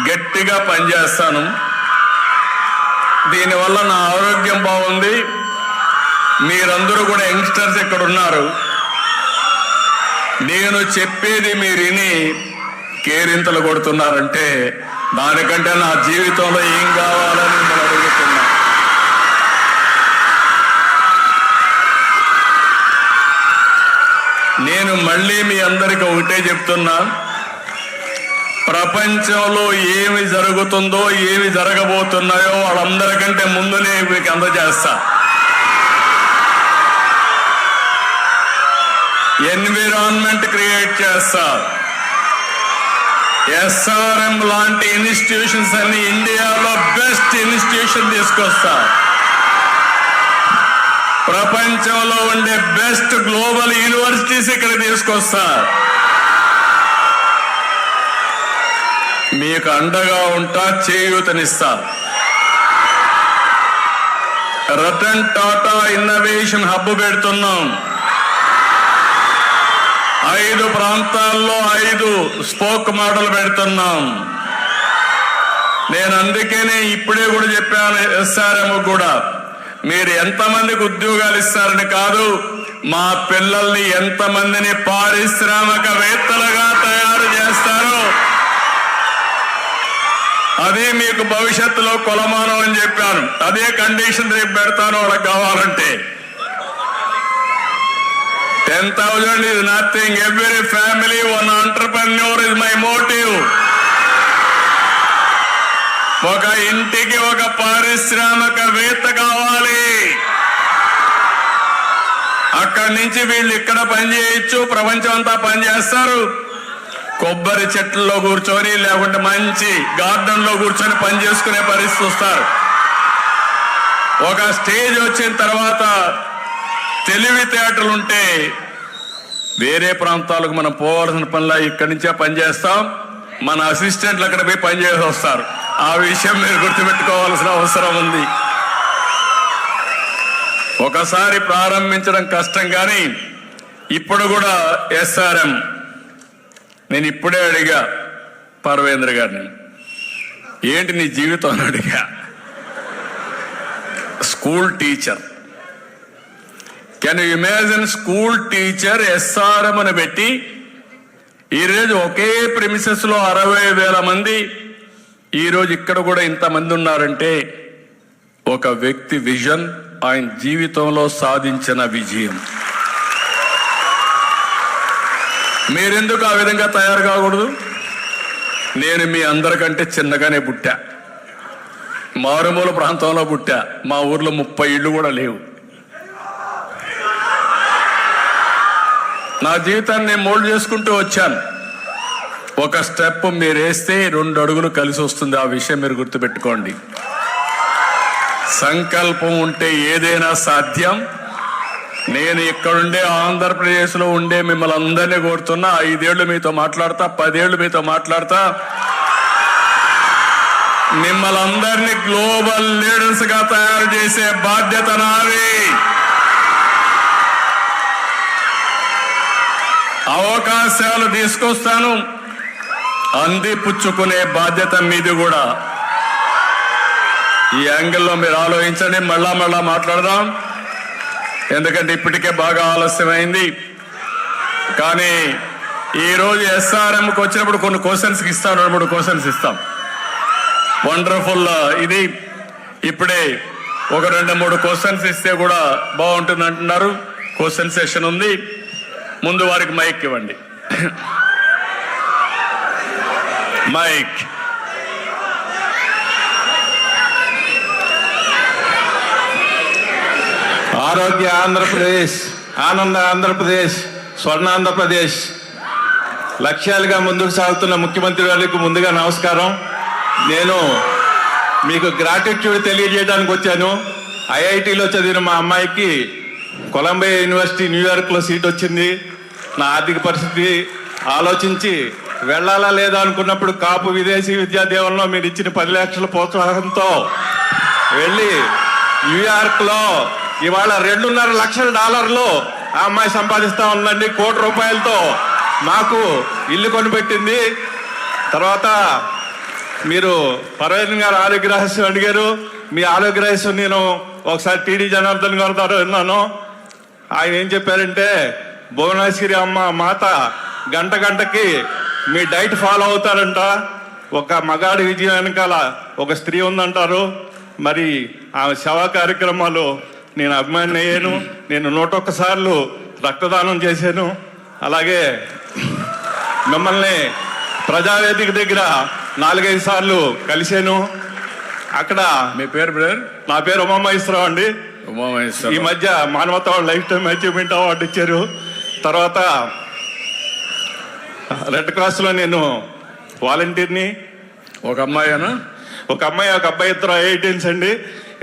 గట్టిగా పనిచేస్తాను. దీనివల్ల నా ఆరోగ్యం బాగుంది. మీరందరూ కూడా యంగ్స్టర్స్ ఇక్కడ ఉన్నారు. నేను చెప్పేది మీరు విని కేరింతలు కొడుతున్నారంటే దానికంటే నా జీవితంలో ఏం కావాలని నేను అడుగుతున్నా. నేను మళ్ళీ మీ అందరికీ ఒకటే చెప్తున్నా, ప్రపంచంలో ఏమి జరుగుతుందో ఏమి జరగబోతున్నాయో వాళ్ళందరికంటే ముందునే మీకు అందజేస్తా. ఎన్విరాన్మెంట్ క్రియేట్ చేస్తా. SRM లాంటి ఇన్స్టిట్యూషన్స్ అన్ని ఇండియాలో బెస్ట్ ఇన్స్టిట్యూషన్ తీసుకొస్తా. ప్రపంచంలో ఉండే బెస్ట్ గ్లోబల్ యూనివర్సిటీస్ ఇక్కడ తీసుకొస్తా. మీకు అండగా ఉంటా, చేయూతనిస్తా. రతన్ టాటా ఇన్నోవేషన్ హబ్ పెడుతున్నాం. 5 ప్రాంతాల్లో 5 స్పోక్ మోడల్ పెడుతున్నాం. నేను అందుకనే ఇప్పుడే కూడా చెప్పాను SRM కూడా, మీరు ఎంతమందికి ఉద్యోగాలు ఇస్తారని కాదు, మా పిల్లల్ని ఎంతమందిని పారిశ్రామికవేత్తలుగా తయారు చేస్తారో అదే మీకు భవిష్యత్తులో కొలమానం అని చెప్పాను. అదే కండిషన్ రేపు పెడతాను వాళ్ళకి కావాలంటే. 10,000 is nothing. Every family, one entrepreneur is my motive. ఒక ఇంటికి ఒక పారిశ్రామికవేత్త కావాలి. అక్కడి నుంచి వీళ్ళు ఇక్కడ పని చేయొచ్చు, ప్రపంచం అంతా పని చేస్తారు. కొబ్బరి చెట్లలో కూర్చొని లేకుంటే మంచి గార్డెన్ లో కూర్చొని పని చేసుకునే పరిస్థితి వస్తారు. ఒక స్టేజ్ వచ్చిన తర్వాత తెలివితేటలుంటే వేరే ప్రాంతాలకు మనం పోవాల్సిన పనిలా ఇక్కడి నుంచే పనిచేస్తాం. మన అసిస్టెంట్లు అక్కడ పోయి పనిచేసి వస్తారు. ఆ విషయం మీరు గుర్తుపెట్టుకోవాల్సిన అవసరం ఉంది. ఒకసారి ప్రారంభించడం కష్టం, కానీ ఇప్పుడు కూడా ఎస్ఆర్ఎం నేను ఇప్పుడే అడిగా పర్వేంద్ర గారిని, ఏంటి నీ జీవితం అని అడిగా. School teacher, can you imagine school teacher SRM అని పెట్టి ఈరోజు ఒకే ప్రిమిసెస్ లో 60,000 మంది, ఈరోజు ఇక్కడ కూడా ఇంతమంది ఉన్నారంటే ఒక వ్యక్తి విజన్, ఆయన జీవితంలో సాధించిన విజయం. మీరెందుకు ఆ విధంగా తయారు కాకూడదు? నేను మీ అందరికంటే చిన్నగానే పుట్టా, మారుమూల ప్రాంతంలో పుట్టా. మా ఊర్లో 30 ఇళ్ళు కూడా లేవు. నా జీవితాన్ని నేను మోల్డ్ చేసుకుంటూ వచ్చాను. ఒక స్టెప్ మీరు వేస్తే 2 అడుగులు కలిసి వస్తుంది. ఆ విషయం మీరు గుర్తుపెట్టుకోండి. సంకల్పం ఉంటే ఏదైనా సాధ్యం. నేను ఇక్కడుండే ఆంధ్రప్రదేశ్లో ఉండే మిమ్మల్ని అందరినీ కోరుతున్నా, 5 ఏళ్ళు మీతో మాట్లాడతా, 10 ఏళ్ళు మీతో మాట్లాడతా. మిమ్మల్ని అందరినీ గ్లోబల్ లీడర్స్ గా తయారు చేసే బాధ్యత నాది. అవకాశాలు తీసుకొస్తాను, అందిపుచ్చుకునే బాధ్యత మీది కూడా. ఈ యాంగిల్లో మీరు ఆలోచించండి. మళ్ళా మాట్లాడదాం, ఎందుకంటే ఇప్పటికే బాగా ఆలస్యమైంది. కానీ ఈరోజు ఎస్ఆర్ఎంకి వచ్చినప్పుడు కొన్ని క్వశ్చన్స్కి ఇస్తాం, 2-3 క్వశ్చన్స్ ఇస్తాం. వండర్ఫుల్. ఇది ఇప్పుడే ఒక 2-3 క్వశ్చన్స్ ఇస్తే కూడా బాగుంటుంది అంటున్నారు. క్వశ్చన్ సెషన్ ఉంది. ముందు వారికి మైక్ ఇవ్వండి. మైక్. ఆరోగ్య ఆంధ్రప్రదేశ్, ఆనంద ఆంధ్రప్రదేశ్, స్వర్ణాంధ్రప్రదేశ్ లక్ష్యాలుగా ముందుకు సాగుతున్న ముఖ్యమంత్రి గారికి ముందుగా నమస్కారం. నేను మీకు గ్రాటిట్యూడ్ తెలియజేయడానికి వచ్చాను. ఐఐటిలో చదివిన మా అమ్మాయికి కొలంబియా యూనివర్సిటీ న్యూయార్క్లో సీట్ వచ్చింది. నా ఆర్థిక పరిస్థితి ఆలోచించి వెళ్ళాలా లేదా అనుకున్నప్పుడు కాపు విదేశీ విద్యా దీవెనలో మీరు ఇచ్చిన 10 లక్షల ప్రోత్సాహంతో వెళ్ళి న్యూయార్క్లో ఇవాళ $2.5 లక్షల ఆ అమ్మాయి సంపాదిస్తా ఉందండి. ₹1 కోటి మాకు ఇల్లు కొనిపెట్టింది. తర్వాత మీరు పర్వేంద్ర గారు ఆరోగ్య రహస్యం అడిగారు. మీ ఆరోగ్య రహస్యం నేను ఒకసారి టీడీ జనార్దన్ గారి ద్వారా విన్నాను. ఆయన ఏం చెప్పారంటే, భువనేశ్వరి అమ్మ మాత గంటకి మీ డైట్ ఫాలో అవుతారంట. ఒక మగాడి విజయం వెనకాల ఒక స్త్రీ ఉందంటారు. మరి ఆ సేవా కార్యక్రమాలు నేను అభిమాని అయ్యాను. నేను 101 సార్లు రక్తదానం చేశాను. అలాగే మిమ్మల్ని ప్రజావేదిక దగ్గర 4-5 సార్లు కలిశాను. అక్కడ మీ పేరు బ్రదర్? నా పేరు ఉమామహేశ్వరరావు అండి. ఉమామహేశ్వరరావు. ఈ మధ్య మానవతా లైఫ్ టైం అచీవ్మెంట్ అవార్డు ఇచ్చారు. తర్వాత రెడ్ క్రాస్లో నేను వాలంటీర్ని. ఒక అమ్మాయినా? ఒక అమ్మాయి, ఒక అబ్బాయి, ఇద్దరు ఐఐటియన్స్ అండి.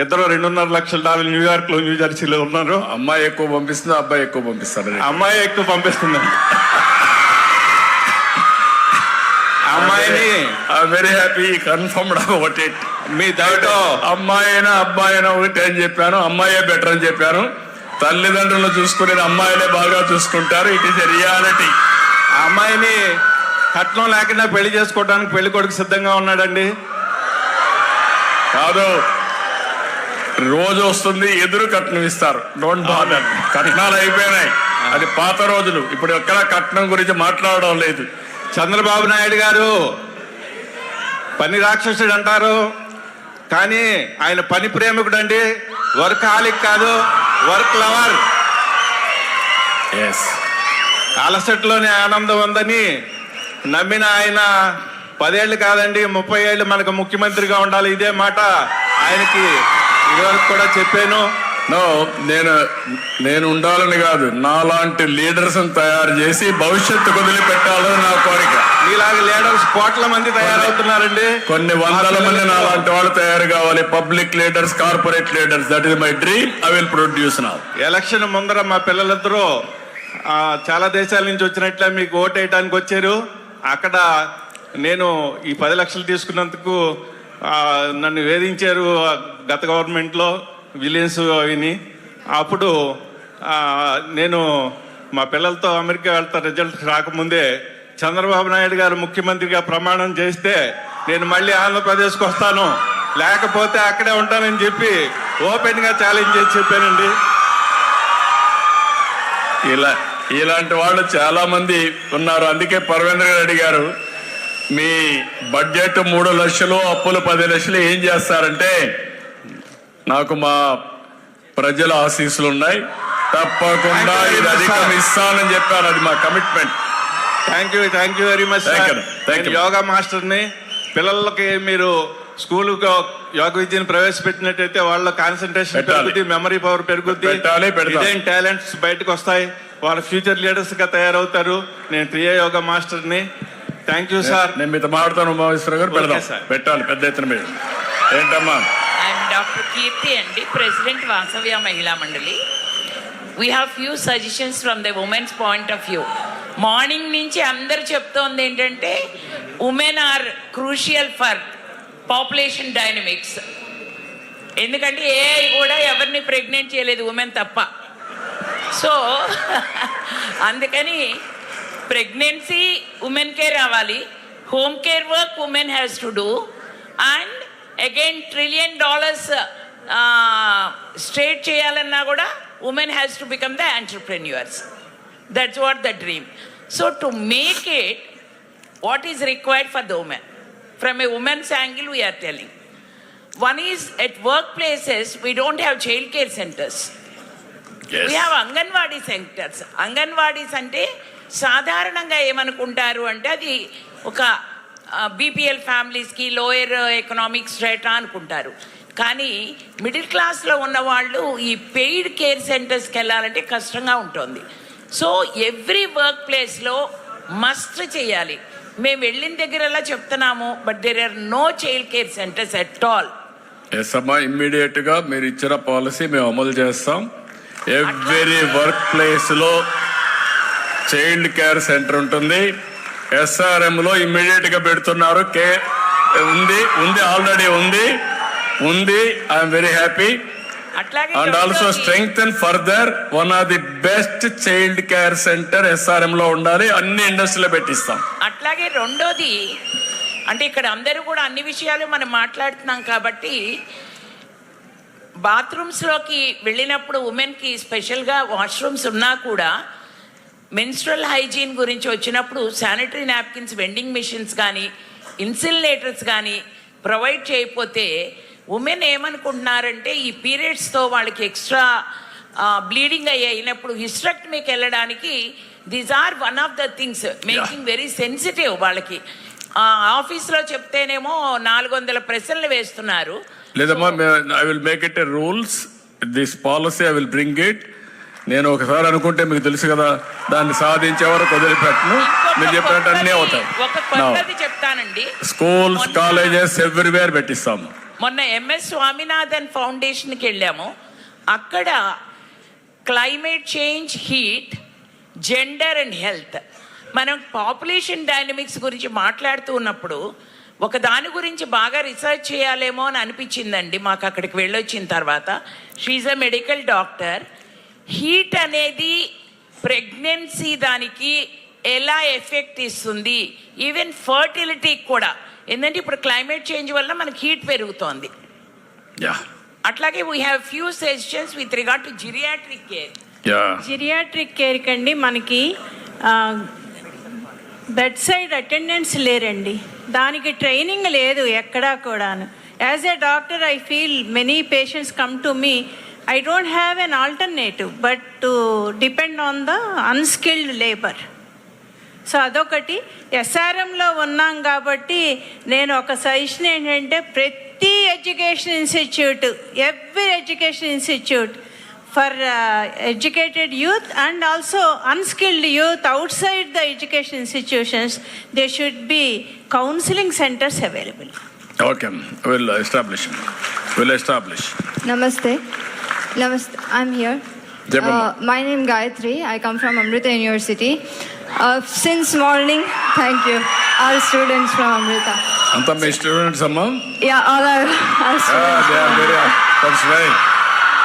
ఇద్దరు $2.5 లక్షల న్యూయార్క్ లో, న్యూజెర్సీలో ఉన్నారు. అమ్మాయి ఎక్కువ పంపిస్తుంది, అబ్బాయి ఎక్కువ పంపిస్తారు? అమ్మాయి ఎక్కువ పంపిస్తుందండి. అమ్మాయిని very happy confirmed about it. మీ దాంట్లో అమ్మాయి అయినా అబ్బాయి అయినా ఒకటి అని చెప్పాను. అమ్మాయే బెటర్ అని చెప్పాను. తల్లిదండ్రులు చూసుకునేది అమ్మాయిలే బాగా చూసుకుంటారు. It is a reality. ఆ అమ్మాయిని కట్నం లేకుండా పెళ్లి చేసుకోవడానికి పెళ్లి కొడుకు సిద్ధంగా ఉన్నాడండి. కాదు, రోజు వస్తుంది, ఎదురు కట్నం ఇస్తారు. Don't bother. కట్నాలు అయిపోయినాయి, అది పాత రోజులు. ఇప్పుడు ఎక్కడ కట్నం గురించి మాట్లాడడం లేదు. చంద్రబాబు నాయుడు గారు పని రాక్షసుడు అంటారు, కానీ ఆయన పని ప్రేమికుడు అండి. వర్క్ హాలిక్ కాదు, వర్క్ లవర్. అలసట్లోనే ఆనందం ఉందని నమ్మిన ఆయన 10 ఏళ్ళు కాదండి 30 ఏళ్ళు మనకు ముఖ్యమంత్రిగా ఉండాలి. ఇదే మాట ఆయనకి ఇదివరకు కూడా చెప్పాను. నో, నేను ఉండాలని కాదు, నాలాంటి లీడర్స్ తయారు చేసి భవిష్యత్తు వదిలిపెట్టాలని నా కోరిక. మీలాగా లీడర్స్ కోట్ల మంది తయారవుతున్నారండి. కొన్ని వందల మంది నాలాంటి వాళ్ళు తయారు కావాలి. Public leaders, corporate leaders, that is my dream. I will produce now. Election ముందర మా పిల్లలిద్దరూ చాలా దేశాల నుంచి వచ్చినట్లే మీకు ఓటు వేయడానికి వచ్చారు. అక్కడ నేను ఈ 10 లక్షలు తీసుకున్నందుకు నన్ను వేధించారు గత గవర్నమెంట్లో, విలియన్స్ విని. అప్పుడు నేను మా పిల్లలతో అమెరికా వెళ్తా రిజల్ట్ రాకముందే చంద్రబాబు నాయుడు గారు ముఖ్యమంత్రిగా ప్రమాణం చేస్తే నేను మళ్ళీ ఆంధ్రప్రదేశ్కి వస్తాను, లేకపోతే అక్కడే ఉంటానని చెప్పి ఓపెన్గా ఛాలెంజ్ చేసి చెప్పానండి. ఇలాంటి వాళ్ళు చాలా మంది ఉన్నారు. అందుకే పర్వేంద్ర రెడ్డి గారు మీ బడ్జెట్ 3 లక్షలు, అప్పులు 10 లక్షలు ఏం చేస్తారంటే, నాకు మా ప్రజల ఆశీస్సులు ఉన్నాయి, తప్పకుండా ఇది అధికం ఇస్తానని చెప్పారు. అది మా commitment. Thank you very much. Yoga మాస్టర్ని పిల్లలకి మీరు స్కూల్ యోగ విద్యను ప్రవేశపెట్టినట్టయితే వాళ్ళ కాన్సన్ట్రేషన్ పెరుగుద్ది, మెమరీ పవర్ పెరుగుద్ది, ఇదేం టాలెంట్స్ బయటకు వస్తాయి, వాళ్ళ ఫ్యూచర్ లీడర్స్ గా తయారవుతారు. నేను క్రియ యోగా మాస్టర్ని. Thank you sir. నేను మీతో మాట్లాడతాను ఉమామేశ్వర గారు. పెట్టాలి పెద్ద ఎత్తున మీరు. ఏంటమ్మా? ఐఎమ్ డాక్టర్ కీర్తి అండి, president Vasavya Mahila Mandali. We have few suggestions from the women's point of view. Morning నుంచి అందరు చెప్తోంది ఏంటంటే women are crucial for population dynamics. ఎందుకంటే ఏఐ కూడా ఎవరిని ప్రెగ్నెంట్ చేయలేదు, ఉమెన్ తప్ప. సో అందుకని ప్రెగ్నెన్సీ ఉమెన్కే రావాలి, home care work women has to do, and again $1 trillion straight చేయాలన్నా కూడా women has to become the entrepreneurs. That's what the dream. So to make it, what is required for the women? From a woman's angle, we are telling. One is, at workplaces, we don't have child care centers. Yes. We have Anganwadi centers. Anganwadis అంటే సాధారణంగా ఏమనుకుంటారు అంటే అది ఒక BPL ఫ్యామిలీస్కి, lower economic స్ట్రేటా అనుకుంటారు. కానీ middle క్లాస్లో ఉన్న వాళ్ళు ఈ పెయిడ్ కేర్ సెంటర్స్కి వెళ్ళాలంటే కష్టంగా ఉంటుంది. సో ఎవ్రీ వర్క్ ప్లేస్లో మస్ట్ చేయాలి. మేము వెళ్ళిన దగ్గరలా చెప్తున్నాము, but there are no child care centres at all. Yes అమ్మా, ఇమ్మీడియట్ గా మీరు ఇచ్చిన పాలసీ మేము అమలు చేస్తాం. ఎవ్రీ వర్క్ ప్లేస్ లో చైల్డ్ కేర్ సెంటర్ ఉంటుంది. SRM లో ఇమ్మీడియట్ గా పెడుతున్నారు. ఉంది ఆల్రెడీ ఉంది. I am very happy. And also strengthen further one of the best child care centre SRM లో ఉండాలి. అన్ని ఇండస్ట్రీలో పెట్టిస్తాం. అట్లాగే రెండోది అంటే ఇక్కడ అందరూ కూడా అన్ని విషయాలు మనం మాట్లాడుతున్నాం కాబట్టి, బాత్రూమ్స్లోకి వెళ్ళినప్పుడు ఉమెన్కి స్పెషల్గా వాష్రూమ్స్ ఉన్నా కూడా మెన్స్ట్రల్ హైజీన్ గురించి వచ్చినప్పుడు శానిటరీ నాప్కిన్స్, వెండింగ్ మిషన్స్ కానీ, ఇన్సిలేటర్స్ కానీ ప్రొవైడ్ చేయకపోతే ఉమెన్ ఏమనుకుంటున్నారంటే ఈ పీరియడ్స్తో వాళ్ళకి ఎక్స్ట్రా బ్లీడింగ్ అయినప్పుడు హిస్టరెక్టమీకి వెళ్ళడానికి these are one of the things making very sensitive. వాళ్ళకి ఆఫీస్లో చెప్తేనేమో 400 ప్రశ్నలు వేస్తున్నారు. లేదమ్మా, I will make it a rules. This policy I will bring it. నేను ఒకసారి అనుకుంటే మీకు తెలుసు కదా, దాన్ని సాధించే వరకు వదిలిపెట్టను. మీరు చెప్పినట్టు అన్నీ అవుతాయి. ఒక పద్ధతి చెప్తానండి. స్కూల్స్, కాలేజెస్ ఎవ్రీవేర్ పెట్టిస్తాము. మొన్న MS స్వామినాథన్ ఫౌండేషన్కి వెళ్ళాము. అక్కడ climate change, heat, gender and health, మనం పాపులేషన్ డైనమిక్స్ గురించి మాట్లాడుతూ ఉన్నప్పుడు ఒక దాని గురించి బాగా రీసెర్చ్ చేయాలేమో అని అనిపించిందండి మాకు అక్కడికి వెళ్ళొచ్చిన తర్వాత. She a medical doctor. Heat అనేది ప్రెగ్నెన్సీ దానికి ఎలా ఎఫెక్ట్ ఇస్తుంది, ఈవెన్ ఫర్టిలిటీకి కూడా. ఎందుకంటే ఇప్పుడు క్లైమేట్ చేంజ్ వల్ల మనకి హీట్ పెరుగుతోంది. అట్లాగే we have few suggestions with regard to geriatric care. Geriatric care కండి మనకి బెడ్ సైడ్ అటెండెన్స్ లేరండి, దానికి ట్రైనింగ్ లేదు ఎక్కడా కూడాను. As a doctor I feel many patients come to me, I don't have an alternative but to depend on the unskilled labour. So అదొకటి. SRMలో ఉన్నాం కాబట్టి నేను ఒక సజెషన్ ఏంటంటే, ప్రతి education institute, every education institute for educated youth and also unskilled youth outside the education institutions, there should be counseling centers available. Okay, we'll establish. Namaste. Namaste. I'm here. Jepamma. My name Gayatri. I come from Amrita University. Since morning, thank you. All students from Amrita. Anta my students, amma? Yeah, all our students. They are very, that's right.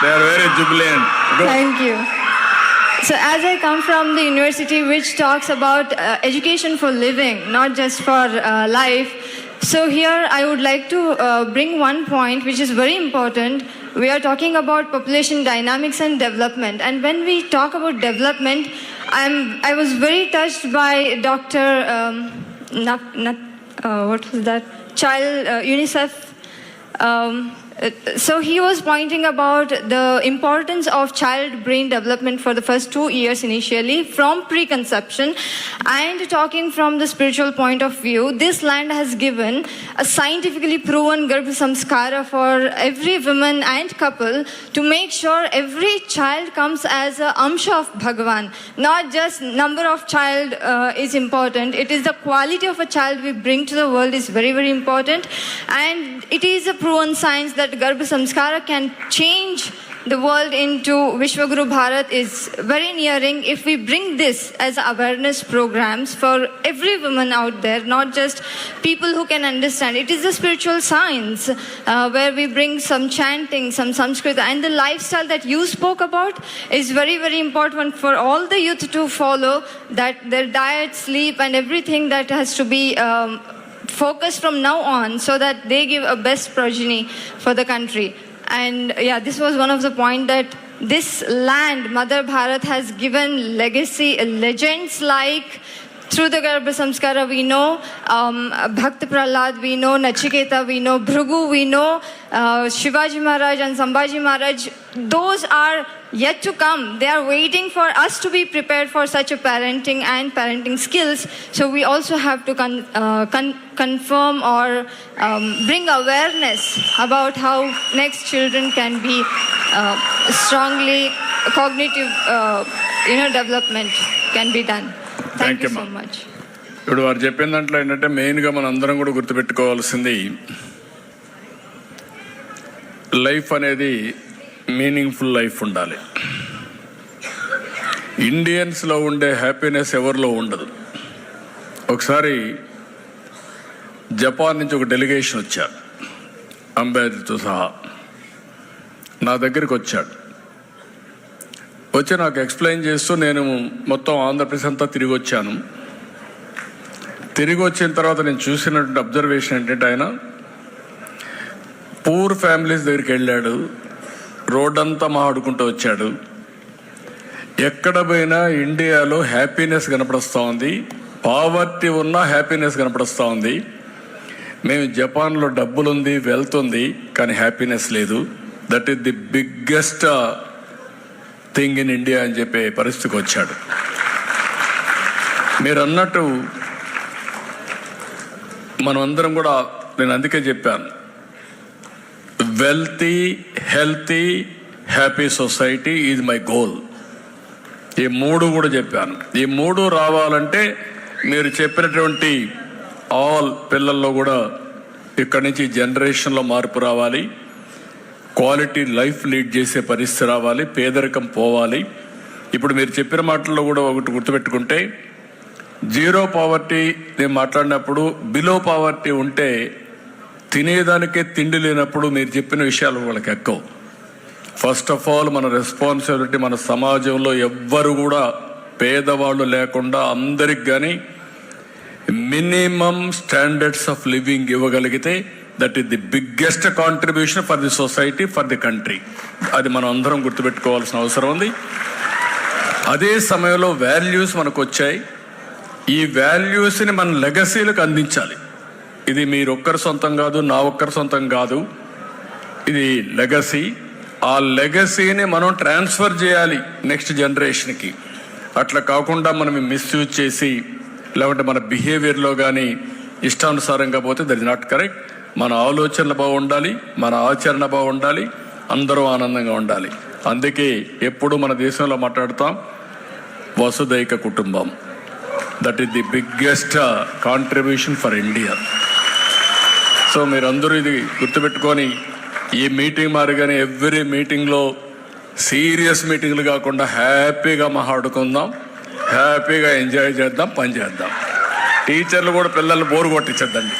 They are very jubilant. Good. Thank you. So as I come from the university which talks about education for living, not just for life, so here I would like to bring one point which is very important. We are talking about population dynamics and development. And when we talk about development, I was very touched by Dr. What was that? UNICEF. So he was pointing about the importance of child brain development for the first 2 years initially from preconception, and talking from the spiritual point of view, this land has given a scientifically proven Garbha Samskara for every woman and couple to make sure every child comes as a amsha of Bhagavan. Not just number of child is important, it is the quality of a child we bring to the world is very, very important. And it is a proven science that Garbha Samskara can change the world into Vishwaguru Bharat is very nearing if we bring this as awareness programs for every woman out there, not just people who can understand. It is a spiritual science where we bring some chanting, some Sanskrit, and the lifestyle that you spoke about is very, very important for all the youth to follow, that their diet, sleep, and everything that has to be focus from now on so that they give a best progeny for the country. And yeah, this was one of the point that this land, Mother Bharat, has given legacy, legends like through the Garbha Samskara we know Bhakt Prahlad, we know Nachiketa, we know Bhrigu, we know Shivaji Maharaj and Sambhaji Maharaj. Those are yet to come. They are waiting for us to be prepared for such a parenting and parenting skills. So we also have to confirm or bring awareness about how next children can be strongly cognitive development can be done. Thank you so much. ఇప్పుడు వారు చెప్పిన దాంట్లో ఏంటంటే మెయిన్గా మన అందరం కూడా గుర్తుపెట్టుకోవాల్సింది, లైఫ్ అనేది మీనింగ్ఫుల్ లైఫ్ ఉండాలి. ఇండియన్స్లో ఉండే హ్యాపీనెస్ ఎవరిలో ఉండదు. ఒకసారి జపాన్ నుంచి ఒక డెలిగేషన్ వచ్చారు, అంబాసిడర్తో సహా నా దగ్గరికి వచ్చాడు. వచ్చి నాకు ఎక్స్ప్లెయిన్ చేస్తూ నేను మొత్తం ఆంధ్రప్రదేశ్ అంతా తిరిగి వచ్చాను. తిరిగి వచ్చిన తర్వాత నేను చూసినటువంటి అబ్జర్వేషన్ ఏంటంటే, ఆయన పూర్ ఫ్యామిలీస్ దగ్గరికి వెళ్ళాడు, రోడ్డంతా మాట్లాడుకుంటూ వచ్చాడు. ఎక్కడ పోయినా ఇండియాలో హ్యాపీనెస్ కనపడుస్తూ ఉంది, పావర్టీ ఉన్న హ్యాపీనెస్ కనపడుస్తూ ఉంది. మేము జపాన్లో డబ్బులుంది, వెల్త్ ఉంది, కానీ హ్యాపీనెస్ లేదు. That is the biggest thing in India అని చెప్పే పరిస్థితికి వచ్చాడు. మీరు అన్నట్టు మనం అందరం కూడా, నేను అందుకే చెప్పాను, wealthy, healthy, happy society is my goal. ఈ మూడు కూడా చెప్పాను. ఈ మూడు రావాలంటే మీరు చెప్పినటువంటి ఆల్ పిల్లల్లో కూడా ఇక్కడి నుంచి జనరేషన్లో మార్పు రావాలి, క్వాలిటీ లైఫ్ లీడ్ చేసే పరిస్థితి రావాలి, పేదరికం పోవాలి. ఇప్పుడు మీరు చెప్పిన మాటల్లో కూడా ఒకటి గుర్తుపెట్టుకుంటే, జీరో పావర్టీ నేను మాట్లాడినప్పుడు బిలో పావర్టీ ఉంటే తినేదానికే తిండి లేనప్పుడు మీరు చెప్పిన విషయాలు వాళ్ళకి ఎక్కవు. ఫస్ట్ ఆఫ్ ఆల్ మన రెస్పాన్సిబిలిటీ, మన సమాజంలో ఎవ్వరు కూడా పేదవాళ్ళు లేకుండా అందరికి కానీ మినిమం స్టాండర్డ్స్ ఆఫ్ లివింగ్ ఇవ్వగలిగితే that is the biggest contribution for the society, for the country. అది మనం అందరం గుర్తుపెట్టుకోవాల్సిన అవసరం ఉంది. అదే సమయంలో వాల్యూస్ మనకు వచ్చాయి. ఈ వాల్యూస్ని మన లెగసీలకు అందించాలి. ఇది మీరు ఒక్కరి సొంతం కాదు, నా ఒక్కరి సొంతం కాదు, ఇది లెగసీ. ఆ లెగసీని మనం ట్రాన్స్ఫర్ చేయాలి నెక్స్ట్ జనరేషన్కి. అట్లా కాకుండా మనం మిస్యూజ్ చేసి లేకుంటే మన బిహేవియర్లో కానీ ఇష్టానుసారంగా పోతే దట్ ఇస్ నాట్ కరెక్ట్. మన ఆలోచనలు బాగుండాలి, మన ఆచరణ బాగుండాలి, అందరూ ఆనందంగా ఉండాలి. అందుకే ఎప్పుడు మన దేశంలో మాట్లాడతాం వసుదైక కుటుంబం. That is the biggest contribution for India. So మీరందరూ ఇది గుర్తుపెట్టుకొని ఈ మీటింగ్ మారిగానే ఎవ్రీ మీటింగ్లో సీరియస్ మీటింగ్లు కాకుండా హ్యాపీగా మాట్లాడుకుందాం, హ్యాపీగా ఎంజాయ్ చేద్దాం, పని చేద్దాం. టీచర్లు కూడా పిల్లల్ని బోరు కొట్టించద్దండి.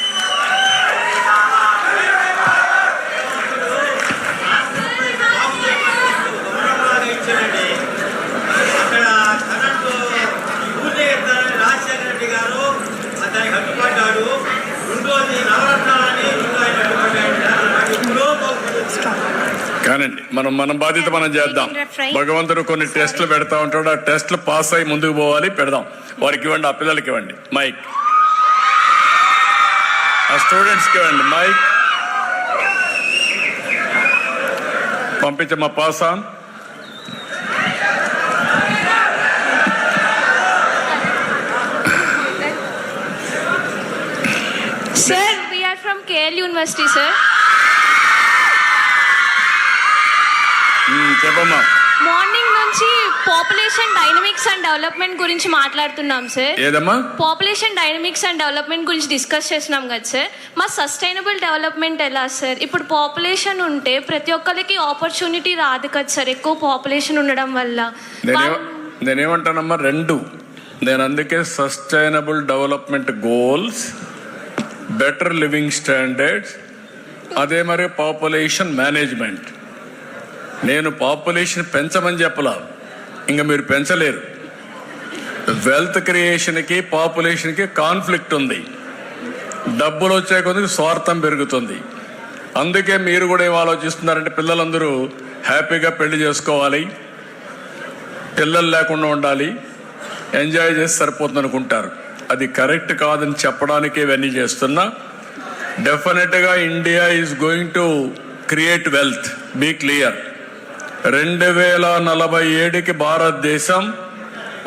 కానండి మన బాధ్యత మనం చేద్దాం. భగవంతుడు కొన్ని టెస్టులు పెడతా ఉంటాడు, ఆ టెస్టులు పాస్ అయ్యి ముందుకు పోవాలి, పెడదాం. వారికి ఇవ్వండి, ఆ పిల్లలకి ఇవ్వండి మైక్, ఆ స్టూడెంట్స్కి ఇవ్వండి మైక్. పంపించమ్మా, pass on. Sir, we are from KL University, sir. చెప్పమ్మా. మార్నింగ్ నుంచి పాపులేషన్ డైనమిక్స్ అండ్ డెవలప్మెంట్ గురించి మాట్లాడుతున్నాం సార్. ఏదమ్మా? పాపులేషన్ డైనమిక్స్ అండ్ డెవలప్మెంట్ గురించి డిస్కస్ చేస్తున్నాం కదా సార్. మా సస్టైనబుల్ డెవలప్మెంట్ ఎలా సార్? ఇప్పుడు పాపులేషన్ ఉంటే ప్రతి ఒక్కరికి ఆపర్చునిటీ రాదు కదా సార్, ఎక్కువ పాపులేషన్ ఉండడం వల్ల. నేనేమంటానమ్మా, రెండు. నేను అందుకే sustainable development goals, better living standards, అదే మరి పాపులేషన్ మేనేజ్మెంట్. నేను పాపులేషన్ పెంచమని చెప్పలా, ఇంకా మీరు పెంచలేరు. వెల్త్ క్రియేషన్కి పాపులేషన్కి కాన్ఫ్లిక్ట్ ఉంది. డబ్బులు వచ్చే కొద్దిగా స్వార్థం పెరుగుతుంది. అందుకే మీరు కూడా ఏం ఆలోచిస్తున్నారంటే పిల్లలందరూ హ్యాపీగా పెళ్లి చేసుకోవాలి, పిల్లలు లేకుండా ఉండాలి, ఎంజాయ్ చేసి సరిపోతుంది అనుకుంటారు. అది కరెక్ట్ కాదని చెప్పడానికి ఇవన్నీ చేస్తున్నా. డెఫినెట్గా India is going to create wealth, be clear. 2047కి భారతదేశం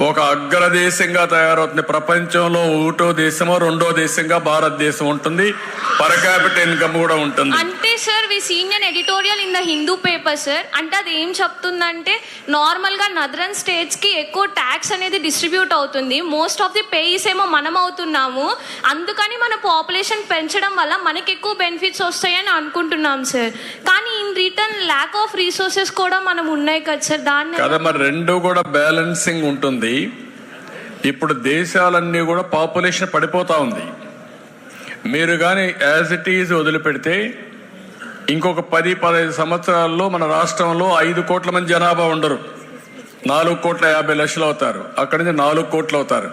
ఒక అగ్రదేశంగా తయారవుతుంది. ప్రపంచంలో ఒకటో దేశమో రెండో దేశంగా భారతదేశం ఉంటుంది. పర్ క్యాపిటల్ ఇన్కమ్ కూడా ఉంటుంది. అంటే sir we seen an editorial in the Hindu paper sir. అంటే అది ఏం చెప్తుందంటే నార్మల్గా నదరన్ స్టేట్స్కి ఎక్కువ ట్యాక్స్ అనేది డిస్ట్రిబ్యూట్ అవుతుంది, మోస్ట్ ఆఫ్ ది పేయిస్ ఏమో మనం అవుతున్నాము. అందుకని మన పాపులేషన్ పెంచడం వల్ల మనకి ఎక్కువ బెనిఫిట్స్ వస్తాయని అనుకుంటున్నాం సార్. కానీ in return lack of resources కూడా మనం ఉన్నాయి కదా సార్. దాన్ని కదా మరి రెండు కూడా బ్యాలెన్సింగ్ ఉంటుంది. ఇప్పుడు దేశాలన్నీ కూడా పాపులేషన్ పడిపోతా ఉంది. మీరు కానీ యాజ్ ఇట్ ఈజ్ వదిలిపెడితే ఇంకొక 10-15 సంవత్సరాల్లో మన రాష్ట్రంలో 5 కోట్ల మంది జనాభా ఉండరు, 4,50,00,000 అవుతారు. అక్కడి నుంచి 4 కోట్లు అవుతారు.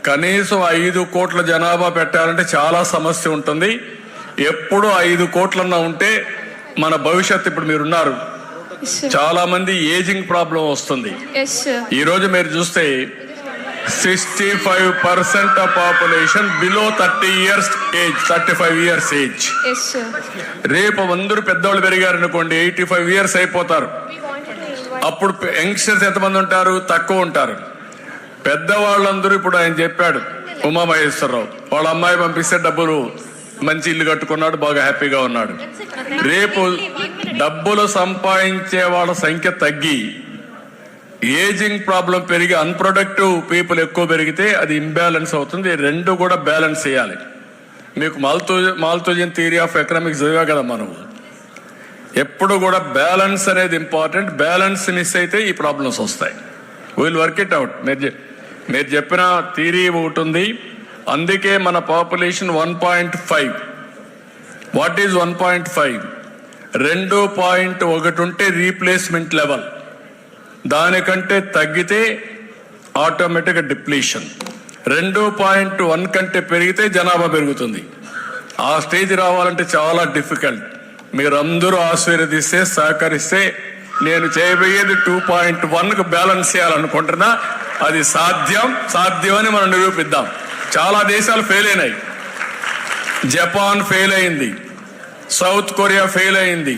కనీసం 5 కోట్ల జనాభా పెట్టాలంటే చాలా సమస్య ఉంటుంది. ఎప్పుడు 5 కోట్లన్నా ఉంటే మన భవిష్యత్తు. ఇప్పుడు మీరున్నారు, చాలా మంది ఏజింగ్ ప్రాబ్లం వస్తుంది. ఈ రోజు మీరు చూస్తే 65% of population below 30 years age, 35 years age. రేపు అందరూ పెద్దవాళ్ళు పెరిగారు అనుకోండి, 85 years అయిపోతారు. అప్పుడు యంగ్స్టర్స్ ఎంతమంది ఉంటారు? తక్కువ ఉంటారు. పెద్దవాళ్ళందరూ ఇప్పుడు ఆయన చెప్పాడు ఉమామహేశ్వరరావు, వాళ్ళ అమ్మాయి పంపిస్తే డబ్బులు, మంచి ఇల్లు కట్టుకున్నాడు, బాగా హ్యాపీగా ఉన్నాడు. రేపు డబ్బులు సంపాదించే వాళ్ళ సంఖ్య తగ్గి ఏజింగ్ ప్రాబ్లం పెరిగి అన్ప్రొడక్టివ్ పీపుల్ ఎక్కువ పెరిగితే అది ఇంబ్యాలెన్స్ అవుతుంది. రెండు కూడా బ్యాలెన్స్ చేయాలి. మీకు మాల్తోజియన్ థియరీ ఆఫ్ ఎకనామిక్స్ చదివా కదా మనం. ఎప్పుడు కూడా బ్యాలెన్స్ అనేది ఇంపార్టెంట్. బ్యాలెన్స్ మిస్ అయితే ఈ ప్రాబ్లమ్స్ వస్తాయి. Will work it out. మీరు చెప్పిన థియరీ ఒకటి ఉంది. అందుకే మన పాపులేషన్ 1.5. What is 1.5? 2.1 ఉంటే రీప్లేస్మెంట్ లెవెల్, దానికంటే తగ్గితే ఆటోమేటిక్గా డిప్లీషన్. 2.1 కంటే పెరిగితే జనాభా పెరుగుతుంది. ఆ స్టేజ్ రావాలంటే చాలా డిఫికల్ట్. మీరందరూ ఆశీర్వదిస్తే, సహకరిస్తే నేను చేయబోయేది 2.1కు బ్యాలెన్స్ చేయాలనుకుంటున్నా. అది సాధ్యమని మనం నిరూపిద్దాం. చాలా దేశాలు ఫెయిల్ అయినాయి. జపాన్ ఫెయిల్ అయింది, సౌత్ కొరియా ఫెయిల్ అయింది,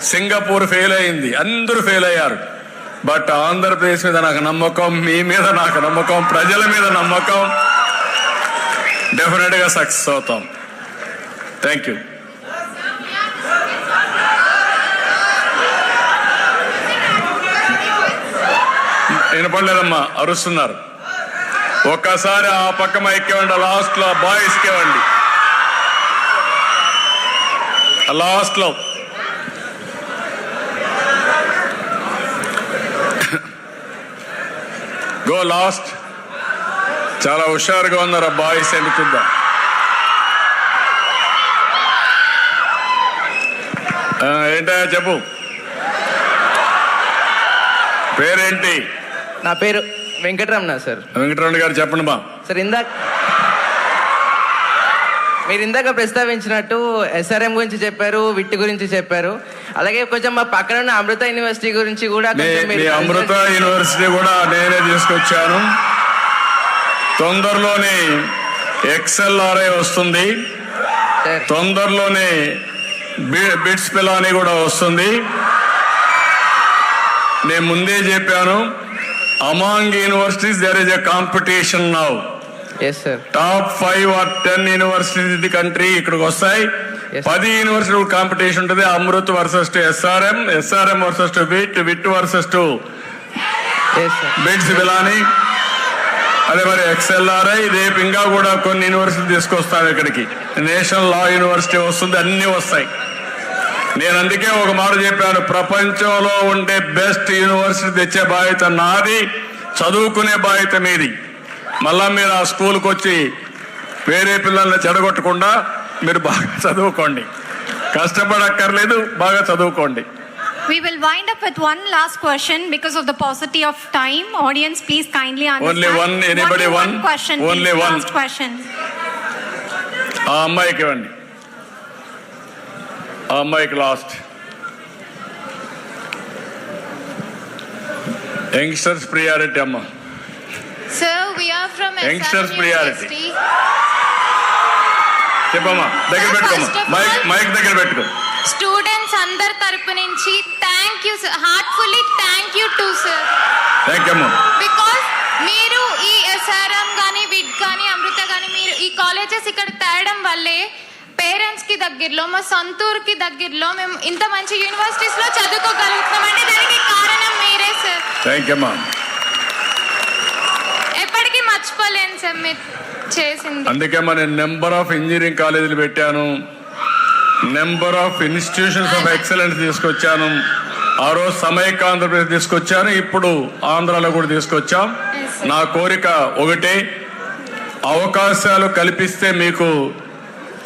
సింగపూర్ ఫెయిల్ అయింది, అందరూ ఫెయిల్ అయ్యారు. బట్ ఆంధ్రప్రదేశ్ మీద నాకు నమ్మకం, మీ మీద నాకు నమ్మకం, ప్రజల మీద నమ్మకం. డెఫినెట్గా సక్సెస్ అవుతాం. Thank you. వినపడలేదమ్మా, అరుస్తున్నారు. ఒక్కసారి ఆ పక్క మైక్కేవండి, లాస్ట్ లో బాయ్స్కి ఇవ్వండి, లాస్ట్ లో. Go last. చాలా హుషారుగా ఉన్నారు ఆ బాయ్స్, అని చూద్దాం. ఏంటా చెప్పు, పేరేంటి? నా పేరు వెంకటరమణ సార్. వెంకటరమణ గారు చెప్పండి బా. సార్ మీరు ఇందాక ప్రస్తావించినట్టు ఎస్ఆర్ఎం గురించి చెప్పారు, విట్ గురించి చెప్పారు. అలాగే కొంచెం మా పక్కన ఉన్న అమృత యూనివర్సిటీ గురించి కూడా కొంచెం మీ అమృత యూనివర్సిటీ కూడా నేనే తీసుకొచ్చాను. తొందరలోనే XLRI వస్తుంది, సార్. తొందరలోనే బిట్స్ పిలాని కూడా వస్తుంది. నేను ముందే చెప్పాను, among universities there is a competition now. Yes sir. Top 5 or 10 universities the country ఇక్కడికి వస్తాయి. Yes. 10 యూనివర్సిటీ కాంపిటీషన్ ఉంటుంది. Amrit versus to SRM versus to VIT versus to yes sir. BITS Pilani. అదే మరి XLRI రేపు ఇంకా కూడా కొన్ని యూనివర్సిటీ తీసుకొస్తాను ఇక్కడికి. నేషనల్ లా యూనివర్సిటీ వస్తుంది, అన్ని వస్తాయి. నేను అందుకే ఒక మాట చెప్పాను, ప్రపంచంలో ఉండే బెస్ట్ యూనివర్సిటీ తెచ్చే బాధ్యత నాది, చదువుకునే బాధ్యత మీది. మళ్ళా మీరు ఆ స్కూల్కి వచ్చి వేరే పిల్లల్ని చెడగొట్టకుండా మీరు బాగా చదువుకోండి, కష్టపడక్కర్లేదు, బాగా చదువుకోండి. We will wind up with one last question because of the paucity of time. Audience, please kindly understand. Only one, anybody one? One question, Only please. one. Last question. ఆ అమ్మాయికి ఇవ్వండి, ఆ అమ్మాయికి లాస్ట్. యంగ్స్టర్స్ ప్రియారిటీ అమ్మ. Sir, we are from Youngsters SRM priority. University. చెప్పమ్మా, దగ్గర పెట్టుకోమ్మా, First of all- mic దగ్గర పెట్టుకో. స్టూడెంట్స్ అందరి తరపు నుంచి thank you sir, heartfully thank you to sir. Thank you అమ్మా. బికాస్ మీరు ఈ SRM కానీ విడ్ కానీ అమృత కానీ మీరు ఈ కాలేజెస్ ఇక్కడ తేయడం వల్లే పేరెంట్స్ కి దగ్గరలో, మా సొంతూరుకి దగ్గరలో మేము ఇంత మంచి యూనివర్సిటీస్ లో చదువుకోగలుగుతున్నామంటే దానికి కారణం మీరే సార్. థ్యాంక్ యూ అమ్మా. ఎప్పటికీ మర్చిపోలేను సార్ మీరు చేసింది. అందుకే నేను నెంబర్ ఆఫ్ ఇంజనీరింగ్ కాలేజీలు పెట్టాను, number of institutions of excellence తీసుకొచ్చాను. ఆ రోజు సమైక్య ఆంధ్రప్రదేశ్ తీసుకొచ్చాను, ఇప్పుడు ఆంధ్రాలో కూడా తీసుకొచ్చాం. నా కోరిక ఒకటే, అవకాశాలు కల్పిస్తే మీకు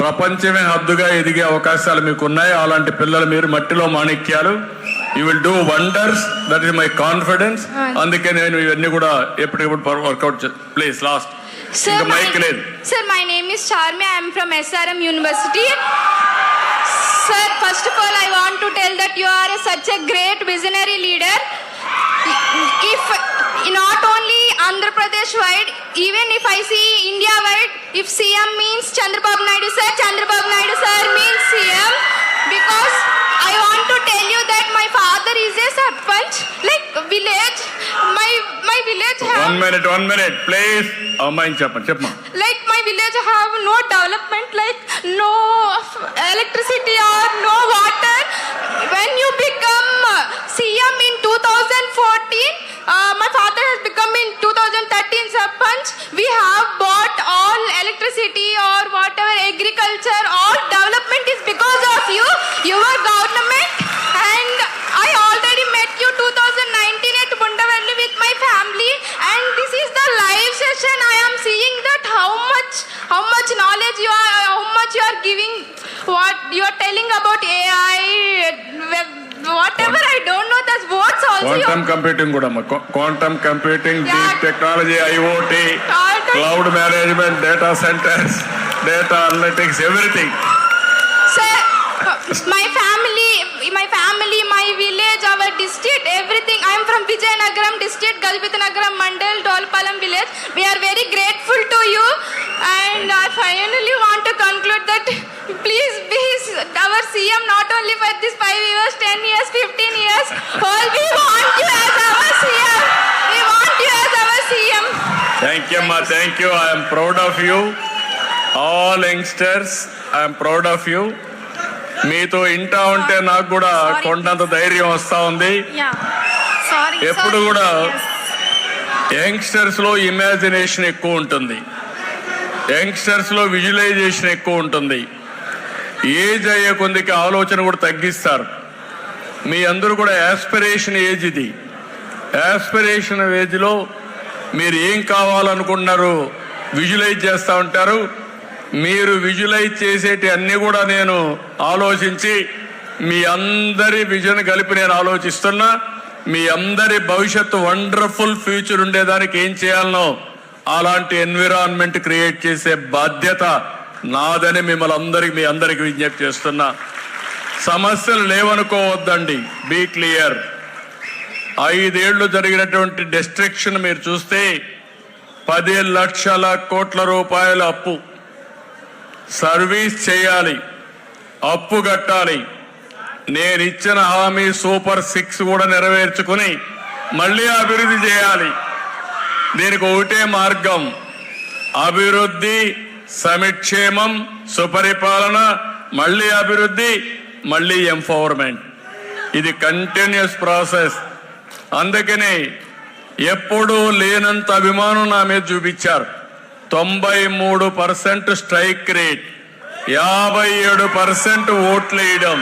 ప్రపంచమే హద్దుగా ఎదిగే అవకాశాలు మీకు ఉన్నాయి. అలాంటి పిల్లలు మీరు మట్టిలో మాణిక్యాలు. You will do wonders, that is my confidence. అందుకే నేను ఇవన్నీ కూడా ఎప్పటికప్పుడు వర్కౌట్. Please last. ఇంకా మైక్ లేదు. Sir, my name is Charmi. I am from SRM University. Sir, first of all, I want to tell that you are such a great visionary leader. If not only Andhra Pradesh wide, even if I see India wide, if CM means Chandrababu Naidu sir, Chandrababu Naidu sir means CM. Because I want to tell you that my father is a sarpanch, like village. My village have. 1 minute, please. అమ్మాయిని చెప్పమ్మా. Like my village have no development, like no electricity or no water. When you become CM in 2014, my father has become in 2013 sarpanch. We have bought all electricity or whatever agriculture, all development is because of you, your government. And I already met you 2019 at Bundavalli with my family, and this is the live session. I am seeing that how much knowledge you are, how much you are giving, what you are telling about AI, whatever. I don't know that's what's also quantum computing కూడా అమ్మా. Quantum computing, Yeah. Deep technology, IoT, Quantum- cloud management, data centres, data analytics, everything. Sir, my family, my village, our district, everything. I am from Vijayanagaram district, Galpitanagar Mandal, Dolpalam village. We are very grateful to you, and I finally want to conclude that please be our CM not only for this 5 years, 10 years, 15 years. All we want you as our CM. We want you as our CM. Thank you అమ్మా, thank you. I'm proud of you. All youngsters, I'm proud of you. మీతో ఇంటా ఉంటే నాకు కూడా కొండంత ధైర్యం వస్తా ఉంది. Yeah. Sorry. ఎప్పుడు కూడా యంగ్స్టర్స్లో ఇమాజినేషన్ ఎక్కువ ఉంటుంది, యంగ్స్టర్స్లో విజువలైజేషన్ ఎక్కువ ఉంటుంది. ఏజ్ అయ్యే కొందికి ఆలోచన కూడా తగ్గిస్తారు. మీ అందరూ కూడా యాస్పిరేషన్ ఏజ్ ఇది. యాస్పిరేషన్ ఏజ్లో మీరు ఏం కావాలనుకుంటున్నారు విజువలైజ్ చేస్తూ ఉంటారు. మీరు విజువలైజ్ చేసేటి అన్నీ కూడా నేను ఆలోచించి మీ అందరి విజన్ కలిపి నేను ఆలోచిస్తున్నా. మీ అందరి భవిష్యత్తు వండర్ఫుల్ ఫ్యూచర్ ఉండేదానికి ఏం చేయాలనో అలాంటి ఎన్విరాన్మెంట్ క్రియేట్ చేసే బాధ్యత నాదని మిమ్మల్ని మీ అందరికి విజ్ఞప్తి చేస్తున్నా. సమస్యలు లేవనుకోవద్దండి, బీ క్లియర్. 5 ఏళ్లు జరిగినటువంటి డిస్ట్రక్షన్ మీరు చూస్తే 10 లక్షల కోట్ల రూపాయల అప్పు. సర్వీస్ చేయాలి, అప్పు కట్టాలి. నేను ఇచ్చిన హామీ సూపర్ 6 కూడా నెరవేర్చుకుని మళ్ళీ అభివృద్ధి చేయాలి. దీనికి ఒకటే మార్గం, అభివృద్ధి, సమిక్షేమం, సుపరిపాలన, మళ్ళీ అభివృద్ధి, మళ్ళీ ఎంపవర్మెంట్. ఇది కంటిన్యూస్ ప్రాసెస్. అందుకని ఎప్పుడూ లేనంత అభిమానం నా మీద చూపించారు. 93% స్ట్రైక్ రేట్, 57% ఓట్లు వేయడం.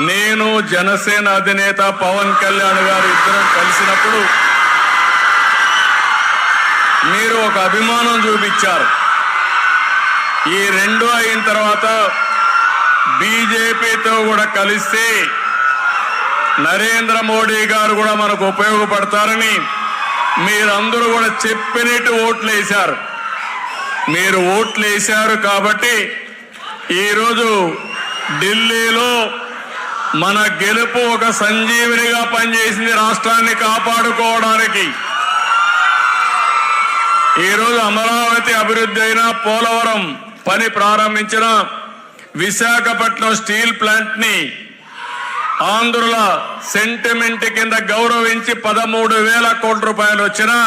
నేను జనసేన అధినేత పవన్ కళ్యాణ్ గారు ఇద్దరం కలిసినప్పుడు మీరు ఒక అభిమానం చూపించారు. ఈ 2 అయిన తర్వాత బీజేపీతో కూడా కలిస్తే నరేంద్ర మోడీ గారు కూడా మనకు ఉపయోగపడతారని మీరందరూ కూడా చెప్పినట్టు ఓట్లు వేశారు. మీరు ఓట్లు వేశారు కాబట్టి ఈరోజు ఢిల్లీలో మన గెలుపు ఒక సంజీవినిగా పనిచేసింది రాష్ట్రాన్ని కాపాడుకోవడానికి. ఈరోజు అమరావతి అభివృద్ధి అయినా, పోలవరం పని ప్రారంభించిన, విశాఖపట్నం స్టీల్ ప్లాంట్ ని ఆంధ్రుల సెంటిమెంట్ కింద గౌరవించి 13,000 కోట్ల రూపాయలు వచ్చినా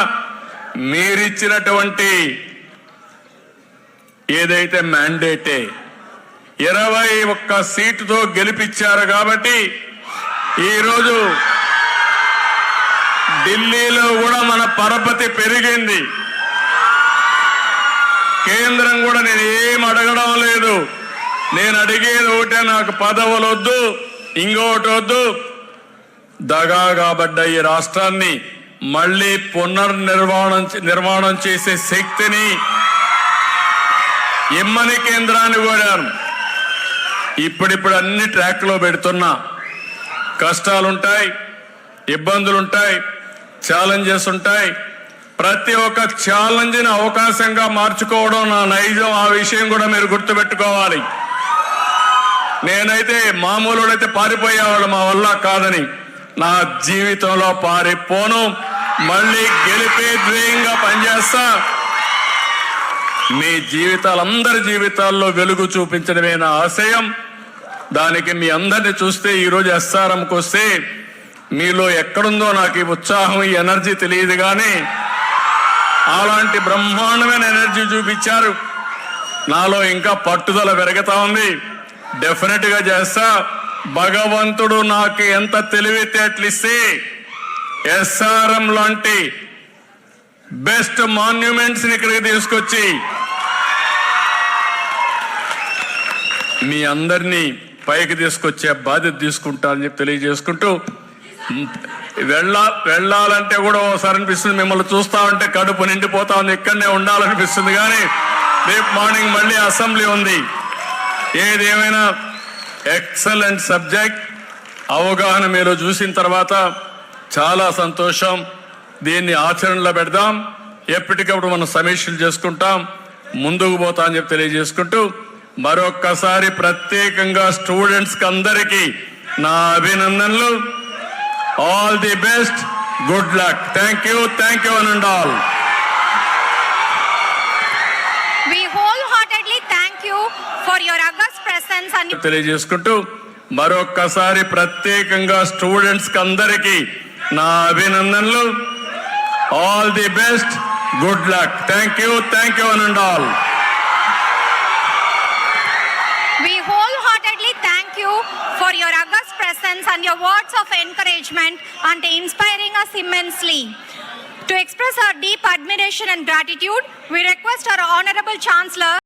మీరిచ్చినటువంటి ఏదైతే మ్యాండేటే 21 సీటుతో గెలిపించారు. కాబట్టి ఈరోజు ఢిల్లీలో కూడా మన పరపతి పెరిగింది. కేంద్రం కూడా నేను ఏం అడగడం లేదు. నేను అడిగేది ఒకటే, నాకు పదవులు వద్దు, ఇంకోటి వద్దు. దగా కాబడ్డ ఈ రాష్ట్రాన్ని మళ్ళీ నిర్మాణం చేసే శక్తిని ఇమ్మని కేంద్రాన్ని కోరాను. ఇప్పుడిప్పుడు అన్ని ట్రాక్ లో పెడుతున్నా. కష్టాలుంటాయి, ఇబ్బందులుంటాయి, ఛాలెంజెస్ ఉంటాయి. ప్రతి ఒక్క ఛాలెంజ్ని అవకాశంగా మార్చుకోవడం నా నైజం. ఆ విషయం కూడా మీరు గుర్తుపెట్టుకోవాలి. నేనైతే మామూలుడైతే పారిపోయేవాళ్ళు, మా వల్ల కాదని. నా జీవితంలో పారిపోను, మళ్ళీ గెలిపే ధ్యేయంగా పనిచేస్తా. మీ జీవితాలందరి జీవితాల్లో వెలుగు చూపించడమే నా ఆశయం. దానికి మీ అందరిని చూస్తే ఈరోజు ఎస్ఆర్ఎంకి వస్తే మీలో ఎక్కడుందో నాకు ఈ ఉత్సాహం, ఈ ఎనర్జీ తెలియదు, కానీ అలాంటి బ్రహ్మాండమైన ఎనర్జీ చూపించారు. నాలో ఇంకా పట్టుదల పెరుగుతా ఉంది. డెఫినెట్ గా చేస్తా. భగవంతుడు నాకు ఎంత తెలివితేటలు ఇస్తే ఎస్ఆర్ఎం లాంటి బెస్ట్ మాన్యుమెంట్స్ ఇక్కడికి తీసుకొచ్చి మీ అందరినీ పైకి తీసుకొచ్చే బాధ్యత తీసుకుంటా అని చెప్పి తెలియజేసుకుంటూ, వెళ్ళాలంటే కూడా ఒకసారి అనిపిస్తుంది, మిమ్మల్ని చూస్తా ఉంటే కడుపు నిండిపోతా ఉంది, ఇక్కడనే ఉండాలనిపిస్తుంది. కానీ రేపు మార్నింగ్ మళ్ళీ అసెంబ్లీ ఉంది. ఏదేమైనా ఎక్సలెంట్ సబ్జెక్ట్. అవగాహన మీరు చూసిన తర్వాత చాలా సంతోషం. దీన్ని ఆచరణలో పెడదాం. ఎప్పటికప్పుడు మనం సమీక్షలు చేసుకుంటాం, ముందుకు పోతా అని చెప్పి తెలియజేసుకుంటూ, మరొక్కసారి ప్రత్యేకంగా స్టూడెంట్స్ కి అందరికీ నా అభినందనలు. All the best, good luck. Thank you and all. We wholeheartedly thank you for your august presence and తెలియజేసుకుంటూ, మరొక్కసారి ప్రత్యేకంగా స్టూడెంట్స్ కి అందరికీ నా అభినందనలు. All the best, good luck. Thank you and all. we wholeheartedly thank you for your august presence and your words of encouragement and inspiring us immensely. To express our deep admiration and gratitude, we request our Honorable Chancellor